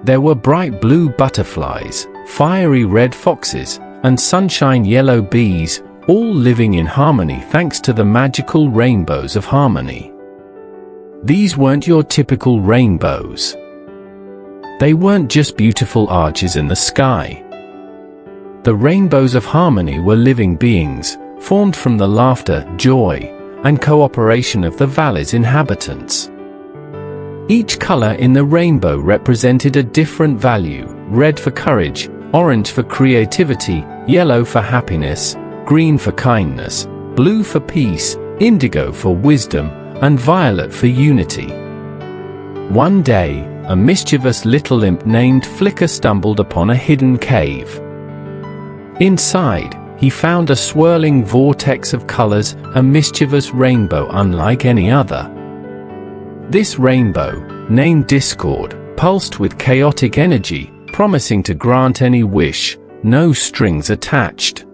There were bright blue butterflies, fiery red foxes, and sunshine yellow bees, all living in harmony thanks to the magical rainbows of harmony. These weren't your typical rainbows. They weren't just beautiful arches in the sky. The rainbows of harmony were living beings, formed from the laughter, joy, and cooperation of the valley's inhabitants. Each color in the rainbow represented a different value: red for courage, orange for creativity, yellow for happiness, green for kindness, blue for peace, indigo for wisdom, and violet for unity. One day, a mischievous little imp named Flicker stumbled upon a hidden cave. Inside, he found a swirling vortex of colors, a mischievous rainbow unlike any other. This rainbow, named Discord, pulsed with chaotic energy, promising to grant any wish, no strings attached.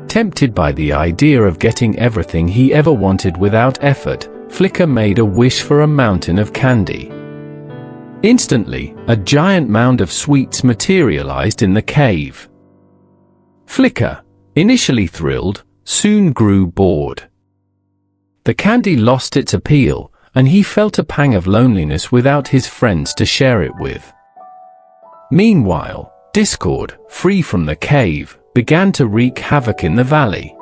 Tempted by the idea of getting everything he ever wanted without effort, Flicker made a wish for a mountain of candy. Instantly, a giant mound of sweets materialized in the cave. Flicker, initially thrilled, soon grew bored. The candy lost its appeal, and he felt a pang of loneliness without his friends to share it with. Meanwhile, Discord, free from the cave, began to wreak havoc in the valley.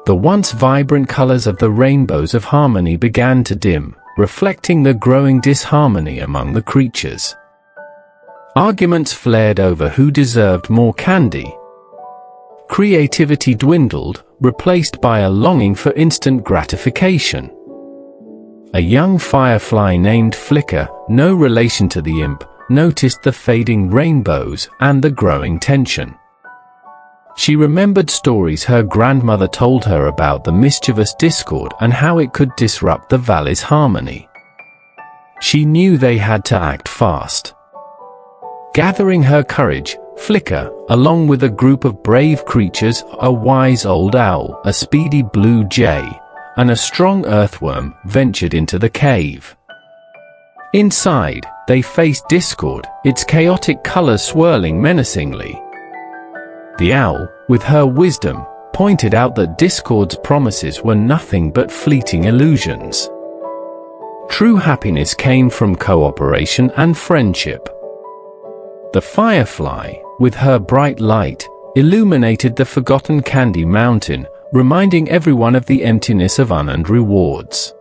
The once vibrant colors of the rainbows of harmony began to dim, reflecting the growing disharmony among the creatures. Arguments flared over who deserved more candy. Creativity dwindled, replaced by a longing for instant gratification. A young firefly named Flicker, no relation to the imp, noticed the fading rainbows and the growing tension. She remembered stories her grandmother told her about the mischievous Discord and how it could disrupt the valley's harmony. She knew they had to act fast. Gathering her courage, Flicker, along with a group of brave creatures, a wise old owl, a speedy blue jay, and a strong earthworm, ventured into the cave. Inside, they faced Discord, its chaotic colors swirling menacingly. The owl, with her wisdom, pointed out that Discord's promises were nothing but fleeting illusions. True happiness came from cooperation and friendship. The firefly, with her bright light, illuminated the forgotten Candy Mountain, reminding everyone of the emptiness of unearned rewards.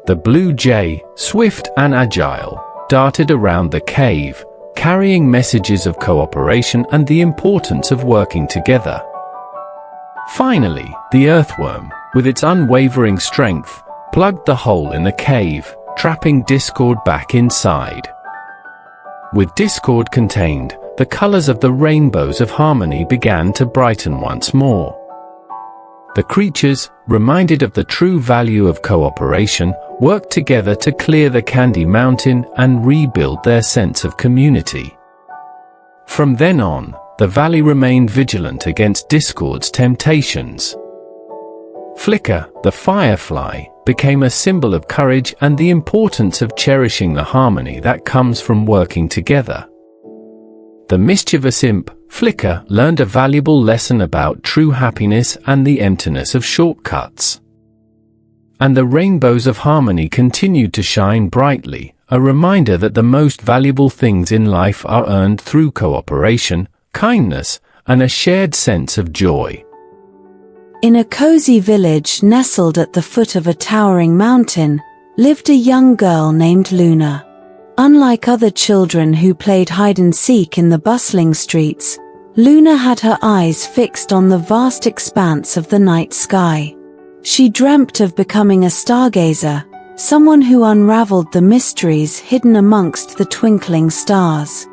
The blue jay, swift and agile, darted around the cave, carrying messages of cooperation and the importance of working together. Finally, the earthworm, with its unwavering strength, plugged the hole in the cave, trapping Discord back inside. With Discord contained, the colors of the rainbows of harmony began to brighten once more. The creatures, reminded of the true value of cooperation, worked together to clear the Candy Mountain and rebuild their sense of community. From then on, the valley remained vigilant against Discord's temptations. Flicker, the firefly, became a symbol of courage and the importance of cherishing the harmony that comes from working together. The mischievous imp, Flicker, learned a valuable lesson about true happiness and the emptiness of shortcuts. And the rainbows of harmony continued to shine brightly, a reminder that the most valuable things in life are earned through cooperation, kindness, and a shared sense of joy. In a cozy village nestled at the foot of a towering mountain, lived a young girl named Luna. Unlike other children who played hide-and-seek in the bustling streets, Luna had her eyes fixed on the vast expanse of the night sky. She dreamt of becoming a stargazer, someone who unraveled the mysteries hidden amongst the twinkling stars.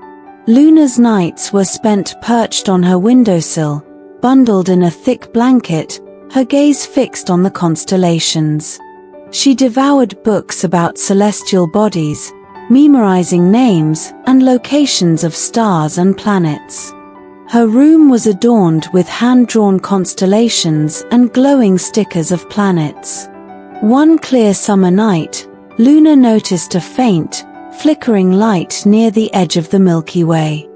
Luna's nights were spent perched on her windowsill, bundled in a thick blanket, her gaze fixed on the constellations. She devoured books about celestial bodies, memorizing names and locations of stars and planets. Her room was adorned with hand-drawn constellations and glowing stickers of planets. One clear summer night, Luna noticed a faint, flickering light near the edge of the Milky Way.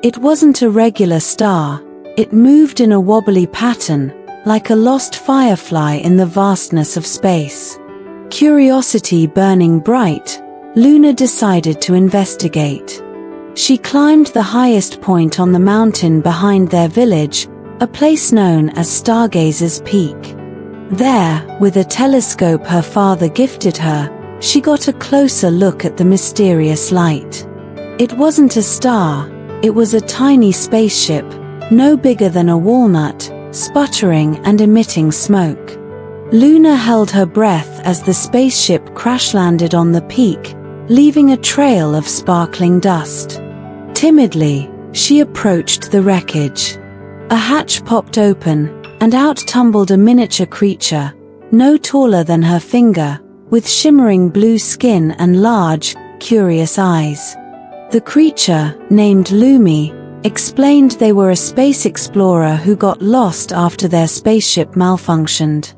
It wasn't a regular star, it moved in a wobbly pattern, like a lost firefly in the vastness of space. Curiosity burning bright, Luna decided to investigate. She climbed the highest point on the mountain behind their village, a place known as Stargazer's Peak. There, with a telescope her father gifted her, she got a closer look at the mysterious light. It wasn't a star, it was a tiny spaceship, no bigger than a walnut, sputtering and emitting smoke. Luna held her breath as the spaceship crash-landed on the peak, leaving a trail of sparkling dust. Timidly, she approached the wreckage. A hatch popped open, and out tumbled a miniature creature, no taller than her finger, with shimmering blue skin and large, curious eyes. The creature, named Lumi, explained they were a space explorer who got lost after their spaceship malfunctioned.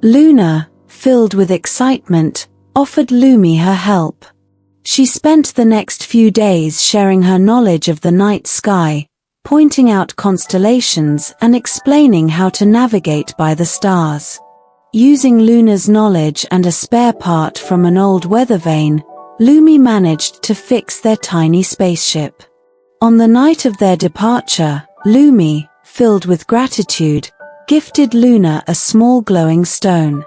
Luna, filled with excitement, offered Lumi her help. She spent the next few days sharing her knowledge of the night sky, pointing out constellations and explaining how to navigate by the stars. Using Luna's knowledge and a spare part from an old weather vane, Lumi managed to fix their tiny spaceship. On the night of their departure, Lumi, filled with gratitude, gifted Luna a small glowing stone.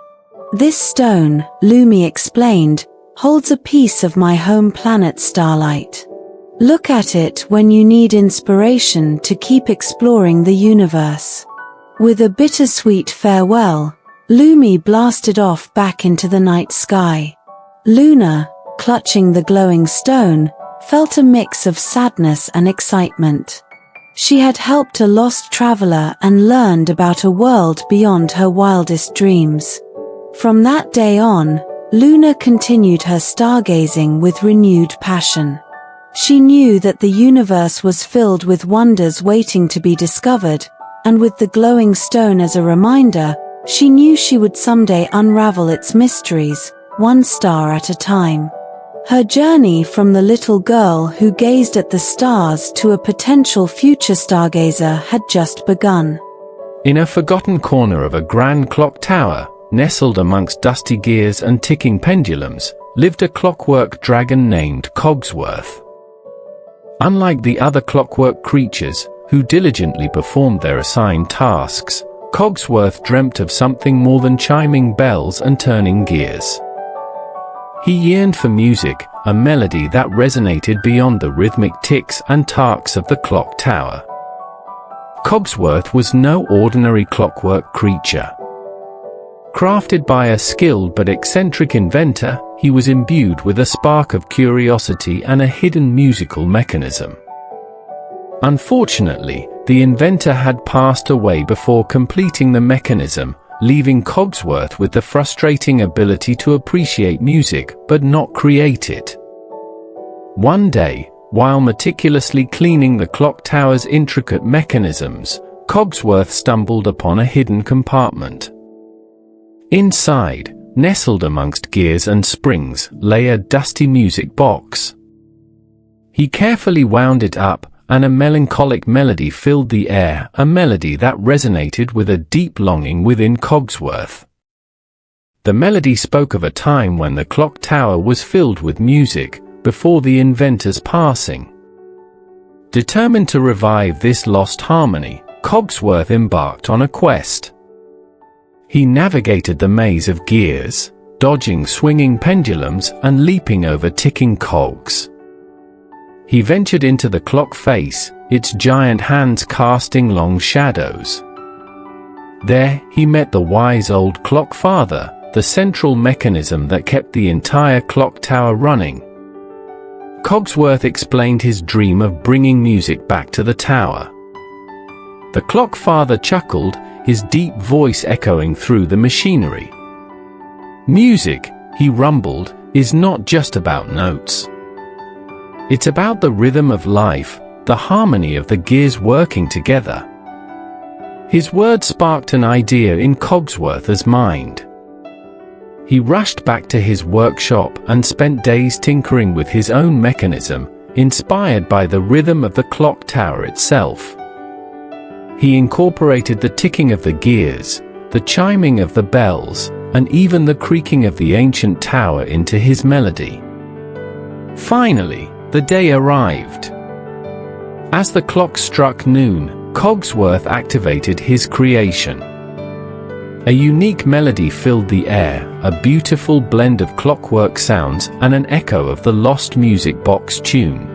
This stone, Lumi explained, holds a piece of my home planet Starlight. Look at it when you need inspiration to keep exploring the universe. With a bittersweet farewell, Lumi blasted off back into the night sky. Luna, clutching the glowing stone, felt a mix of sadness and excitement. She had helped a lost traveler and learned about a world beyond her wildest dreams. From that day on, Luna continued her stargazing with renewed passion. She knew that the universe was filled with wonders waiting to be discovered, and with the glowing stone as a reminder, she knew she would someday unravel its mysteries, one star at a time. Her journey from the little girl who gazed at the stars to a potential future stargazer had just begun. In a forgotten corner of a grand clock tower, nestled amongst dusty gears and ticking pendulums, lived a clockwork dragon named Cogsworth. Unlike the other clockwork creatures, who diligently performed their assigned tasks, Cogsworth dreamt of something more than chiming bells and turning gears. He yearned for music, a melody that resonated beyond the rhythmic ticks and tacks of the clock tower. Cogsworth was no ordinary clockwork creature. Crafted by a skilled but eccentric inventor, he was imbued with a spark of curiosity and a hidden musical mechanism. Unfortunately, the inventor had passed away before completing the mechanism, leaving Cogsworth with the frustrating ability to appreciate music but not create it. One day, while meticulously cleaning the clock tower's intricate mechanisms, Cogsworth stumbled upon a hidden compartment. Inside, nestled amongst gears and springs, lay a dusty music box. He carefully wound it up, and a melancholic melody filled the air, a melody that resonated with a deep longing within Cogsworth. The melody spoke of a time when the clock tower was filled with music, before the inventor's passing. Determined to revive this lost harmony, Cogsworth embarked on a quest. He navigated the maze of gears, dodging swinging pendulums and leaping over ticking cogs. He ventured into the clock face, its giant hands casting long shadows. There, he met the wise old clock father, the central mechanism that kept the entire clock tower running. Cogsworth explained his dream of bringing music back to the tower. The clock father chuckled, his deep voice echoing through the machinery. "Music," he rumbled, "is not just about notes. It's about the rhythm of life, the harmony of the gears working together." His words sparked an idea in Cogsworth's mind. He rushed back to his workshop and spent days tinkering with his own mechanism, inspired by the rhythm of the clock tower itself. He incorporated the ticking of the gears, the chiming of the bells, and even the creaking of the ancient tower into his melody. Finally, the day arrived. As the clock struck noon, Cogsworth activated his creation. A unique melody filled the air, a beautiful blend of clockwork sounds and an echo of the lost music box tune.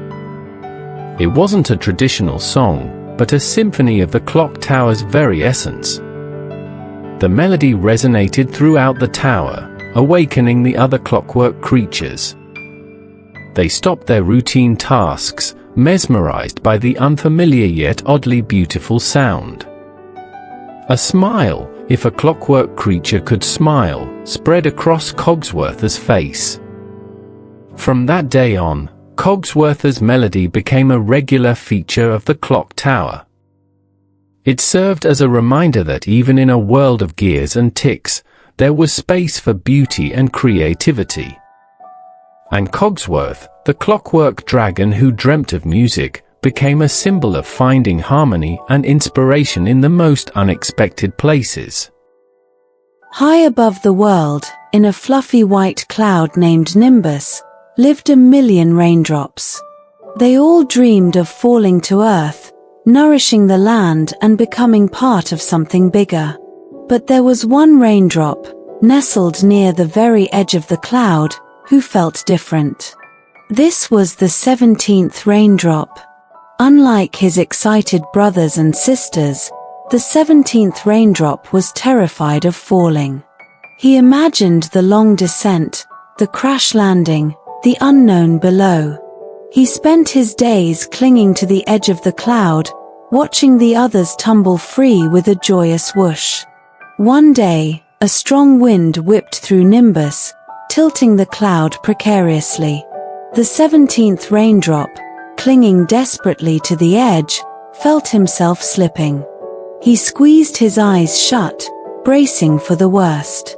It wasn't a traditional song, but a symphony of the clock tower's very essence. The melody resonated throughout the tower, awakening the other clockwork creatures. They stopped their routine tasks, mesmerized by the unfamiliar yet oddly beautiful sound. A smile, if a clockwork creature could smile, spread across Cogsworth's face. From that day on, Cogsworth's melody became a regular feature of the clock tower. It served as a reminder that even in a world of gears and ticks, there was space for beauty and creativity. And Cogsworth, the clockwork dragon who dreamt of music, became a symbol of finding harmony and inspiration in the most unexpected places. High above the world, in a fluffy white cloud named Nimbus, lived 1,000,000 raindrops. They all dreamed of falling to earth, nourishing the land and becoming part of something bigger. But there was one raindrop, nestled near the very edge of the cloud, who felt different. This was the 17th raindrop. Unlike his excited brothers and sisters, the 17th raindrop was terrified of falling. He imagined the long descent, the crash landing, the unknown below. He spent his days clinging to the edge of the cloud, watching the others tumble free with a joyous whoosh. One day, a strong wind whipped through Nimbus, tilting the cloud precariously. The 17th raindrop, clinging desperately to the edge, felt himself slipping. He squeezed his eyes shut, bracing for the worst.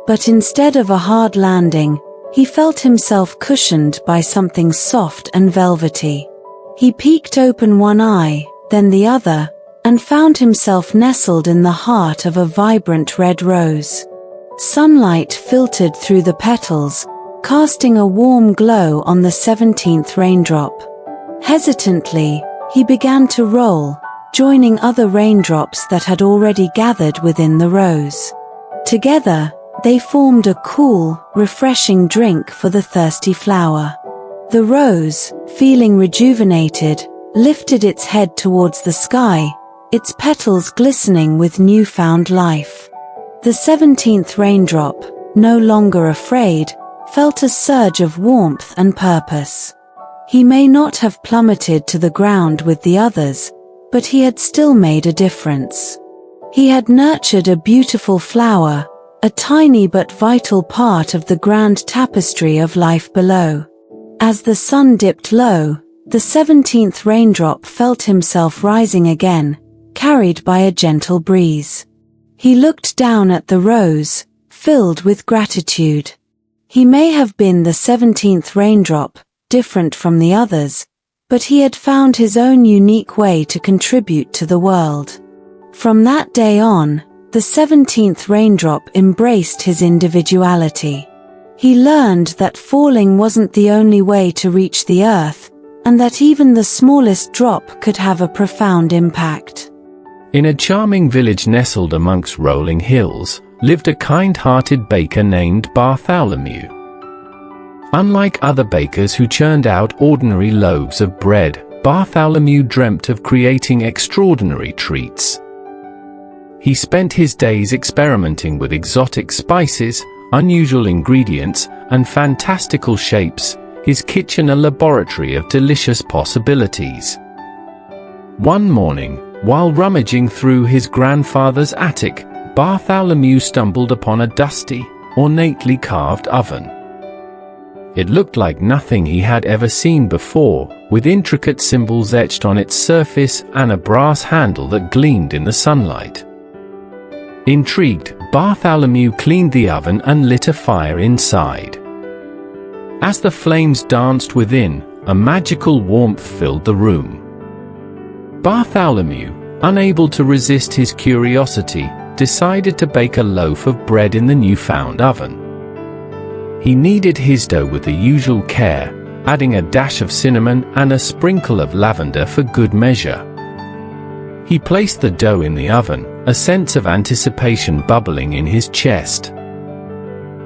But instead of a hard landing, he felt himself cushioned by something soft and velvety. He peeked open one eye, then the other, and found himself nestled in the heart of a vibrant red rose. Sunlight filtered through the petals, casting a warm glow on the 17th raindrop. Hesitantly, he began to roll, joining other raindrops that had already gathered within the rose. Together, they formed a cool, refreshing drink for the thirsty flower. The rose, feeling rejuvenated, lifted its head towards the sky, its petals glistening with newfound life. The 17th raindrop, no longer afraid, felt a surge of warmth and purpose. He may not have plummeted to the ground with the others, but he had still made a difference. He had nurtured a beautiful flower, a tiny but vital part of the grand tapestry of life below. As the sun dipped low, the 17th raindrop felt himself rising again, carried by a gentle breeze. He looked down at the rose, filled with gratitude. He may have been the 17th raindrop, different from the others, but he had found his own unique way to contribute to the world. From that day on, the 17th raindrop embraced his individuality. He learned that falling wasn't the only way to reach the earth, and that even the smallest drop could have a profound impact. In a charming village nestled amongst rolling hills, lived a kind-hearted baker named Bartholomew. Unlike other bakers who churned out ordinary loaves of bread, Bartholomew dreamt of creating extraordinary treats. He spent his days experimenting with exotic spices, unusual ingredients, and fantastical shapes, his kitchen a laboratory of delicious possibilities. One morning, while rummaging through his grandfather's attic, Bartholomew stumbled upon a dusty, ornately carved oven. It looked like nothing he had ever seen before, with intricate symbols etched on its surface and a brass handle that gleamed in the sunlight. Intrigued, Bartholomew cleaned the oven and lit a fire inside. As the flames danced within, a magical warmth filled the room. Bartholomew, unable to resist his curiosity, decided to bake a loaf of bread in the newfound oven. He kneaded his dough with the usual care, adding a dash of cinnamon and a sprinkle of lavender for good measure. He placed the dough in the oven, a sense of anticipation bubbling in his chest.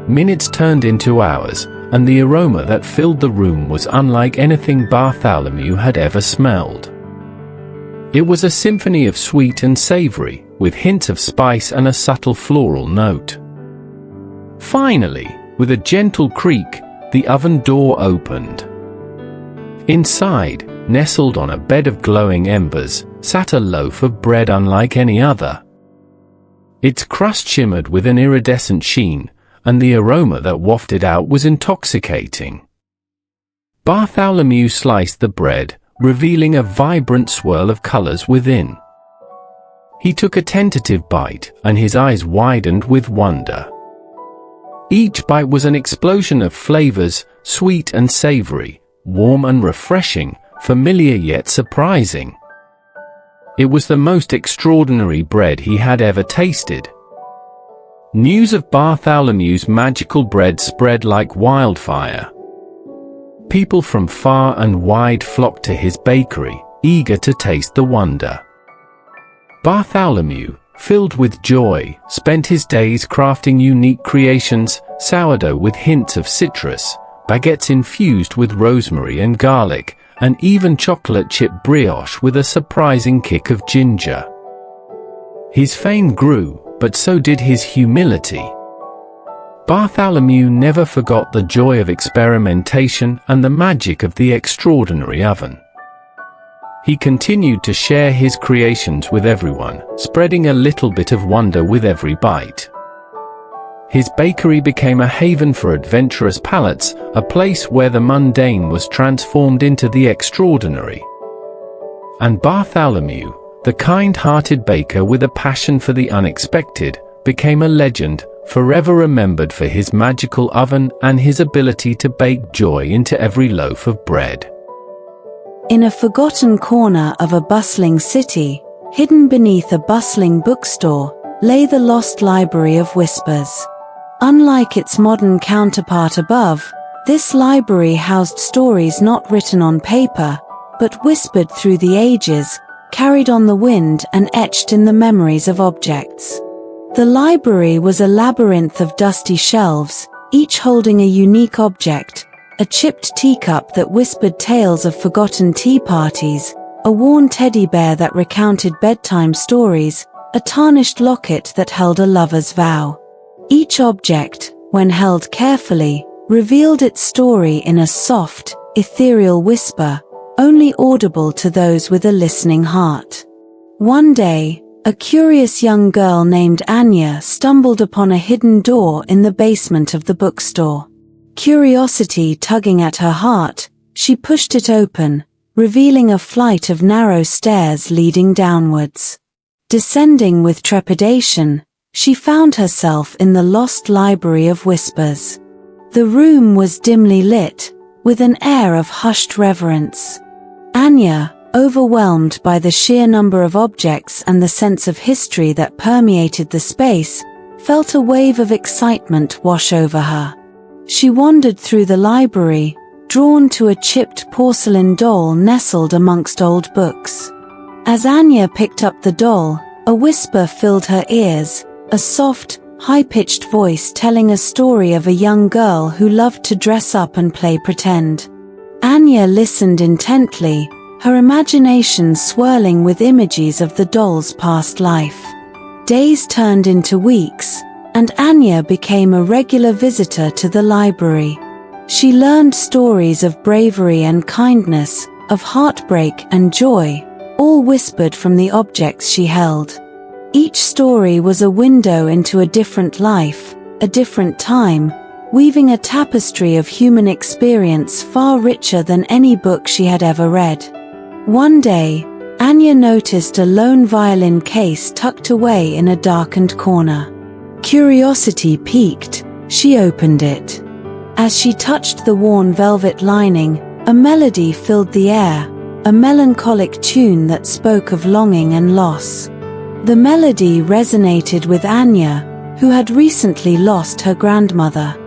Minutes turned into hours, and the aroma that filled the room was unlike anything Bartholomew had ever smelled. It was a symphony of sweet and savory, with hints of spice and a subtle floral note. Finally, with a gentle creak, the oven door opened. Inside, nestled on a bed of glowing embers, sat a loaf of bread unlike any other. Its crust shimmered with an iridescent sheen, and the aroma that wafted out was intoxicating. Bartholomew sliced the bread, revealing a vibrant swirl of colors within. He took a tentative bite, and his eyes widened with wonder. Each bite was an explosion of flavors, sweet and savory, warm and refreshing, familiar yet surprising. It was the most extraordinary bread he had ever tasted. News of Bartholomew's magical bread spread like wildfire. People from far and wide flocked to his bakery, eager to taste the wonder. Bartholomew, filled with joy, spent his days crafting unique creations, sourdough with hints of citrus, baguettes infused with rosemary and garlic, and even chocolate chip brioche with a surprising kick of ginger. His fame grew, but so did his humility. Bartholomew never forgot the joy of experimentation and the magic of the extraordinary oven. He continued to share his creations with everyone, spreading a little bit of wonder with every bite. His bakery became a haven for adventurous palates, a place where the mundane was transformed into the extraordinary. And Bartholomew, the kind-hearted baker with a passion for the unexpected, became a legend, forever remembered for his magical oven and his ability to bake joy into every loaf of bread. In a forgotten corner of a bustling city, Hidden beneath a bustling bookstore lay the lost Library of Whispers. Unlike its modern counterpart above, this library housed stories not written on paper, but whispered through the ages, carried on the wind and etched in the memories of objects. The library was a labyrinth of dusty shelves, each holding a unique object: a chipped teacup that whispered tales of forgotten tea parties, a worn teddy bear that recounted bedtime stories, a tarnished locket that held a lover's vow. Each object, when held carefully, revealed its story in a soft, ethereal whisper, only audible to those with a listening heart. One day, a curious young girl named Anya stumbled upon a hidden door in the basement of the bookstore. Curiosity tugging at her heart, she pushed it open, revealing a flight of narrow stairs leading downwards. Descending with trepidation, she found herself in the lost Library of Whispers. The room was dimly lit, with an air of hushed reverence. Anya, overwhelmed by the sheer number of objects and the sense of history that permeated the space, felt a wave of excitement wash over her. She wandered through the library, drawn to a chipped porcelain doll nestled amongst old books. As Anya picked up the doll, a whisper filled her ears, a soft, high-pitched voice telling a story of a young girl who loved to dress up and play pretend. Anya listened intently, her imagination swirling with images of the doll's past life. Days turned into weeks, and Anya became a regular visitor to the library. She learned stories of bravery and kindness, of heartbreak and joy, all whispered from the objects she held. Each story was a window into a different life, a different time, weaving a tapestry of human experience far richer than any book she had ever read. One day, Anya noticed a lone violin case tucked away in a darkened corner. Curiosity piqued, she opened it. As she touched the worn velvet lining, a melody filled the air, a melancholic tune that spoke of longing and loss. The melody resonated with Anya, who had recently lost her grandmother.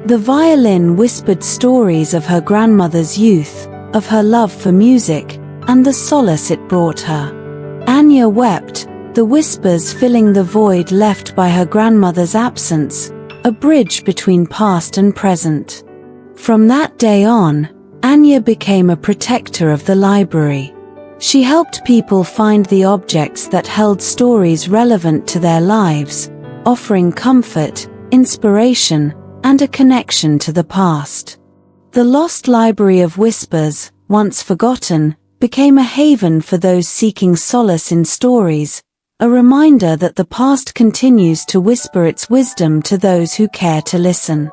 The violin whispered stories of her grandmother's youth, of her love for music, and the solace it brought her. Anya wept, the whispers filling the void left by her grandmother's absence, a bridge between past and present. From that day on, Anya became a protector of the library. She helped people find the objects that held stories relevant to their lives, offering comfort, inspiration, and a connection to the past. The lost Library of Whispers, once forgotten, became a haven for those seeking solace in stories, a reminder that the past continues to whisper its wisdom to those who care to listen.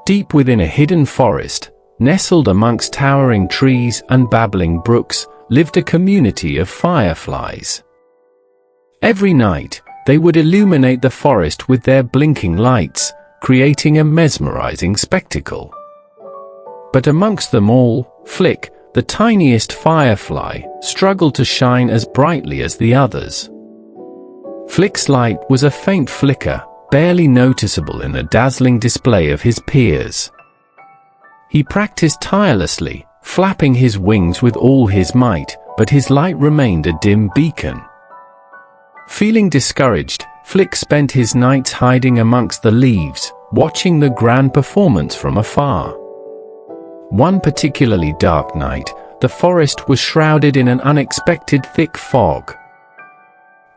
Deep within a hidden forest, nestled amongst towering trees and babbling brooks, lived a community of fireflies. Every night, they would illuminate the forest with their blinking lights, creating a mesmerizing spectacle. But amongst them all, Flick, the tiniest firefly, struggled to shine as brightly as the others. Flick's light was a faint flicker, barely noticeable in the dazzling display of his peers. He practiced tirelessly, flapping his wings with all his might, but his light remained a dim beacon. Feeling discouraged, Flick spent his nights hiding amongst the leaves, watching the grand performance from afar. One particularly dark night, the forest was shrouded in an unexpected thick fog.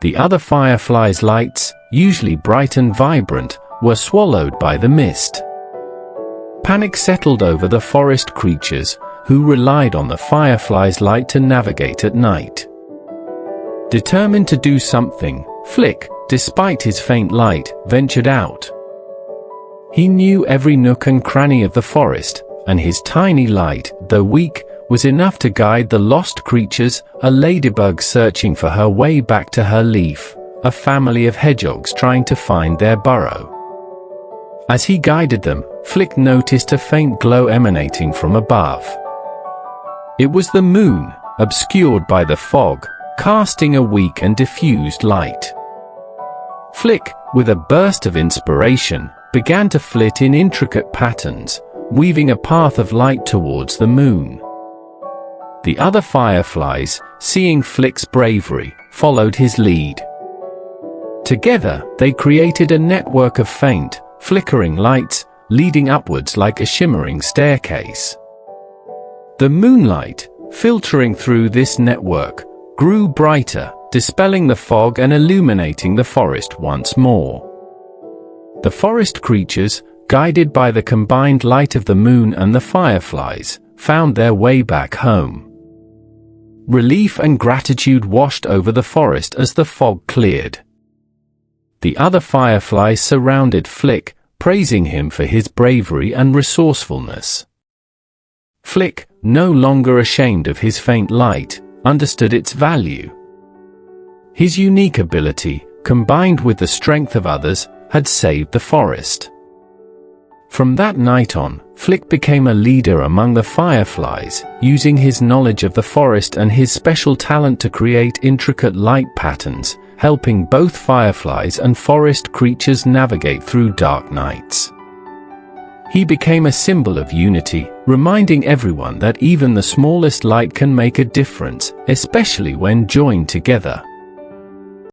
The other fireflies' lights, usually bright and vibrant, were swallowed by the mist. Panic settled over the forest creatures, who relied on the fireflies' light to navigate at night. Determined to do something, Flick, despite his faint light, ventured out. He knew every nook and cranny of the forest, and his tiny light, though weak, was enough to guide the lost creatures, a ladybug searching for her way back to her leaf, a family of hedgehogs trying to find their burrow. As he guided them, Flick noticed a faint glow emanating from above. It was the moon, obscured by the fog, casting a weak and diffused light. Flick, with a burst of inspiration, began to flit in intricate patterns, weaving a path of light towards the moon. The other fireflies, seeing Flick's bravery, followed his lead. Together, they created a network of faint, flickering lights, leading upwards like a shimmering staircase. The moonlight, filtering through this network, grew brighter, dispelling the fog and illuminating the forest once more. The forest creatures, guided by the combined light of the moon and the fireflies, found their way back home. Relief and gratitude washed over the forest as the fog cleared. The other fireflies surrounded Flick, praising him for his bravery and resourcefulness. Flick, no longer ashamed of his faint light, understood its value. His unique ability, combined with the strength of others, had saved the forest. From that night on, Flick became a leader among the fireflies, using his knowledge of the forest and his special talent to create intricate light patterns, helping both fireflies and forest creatures navigate through dark nights. He became a symbol of unity, reminding everyone that even the smallest light can make a difference, especially when joined together.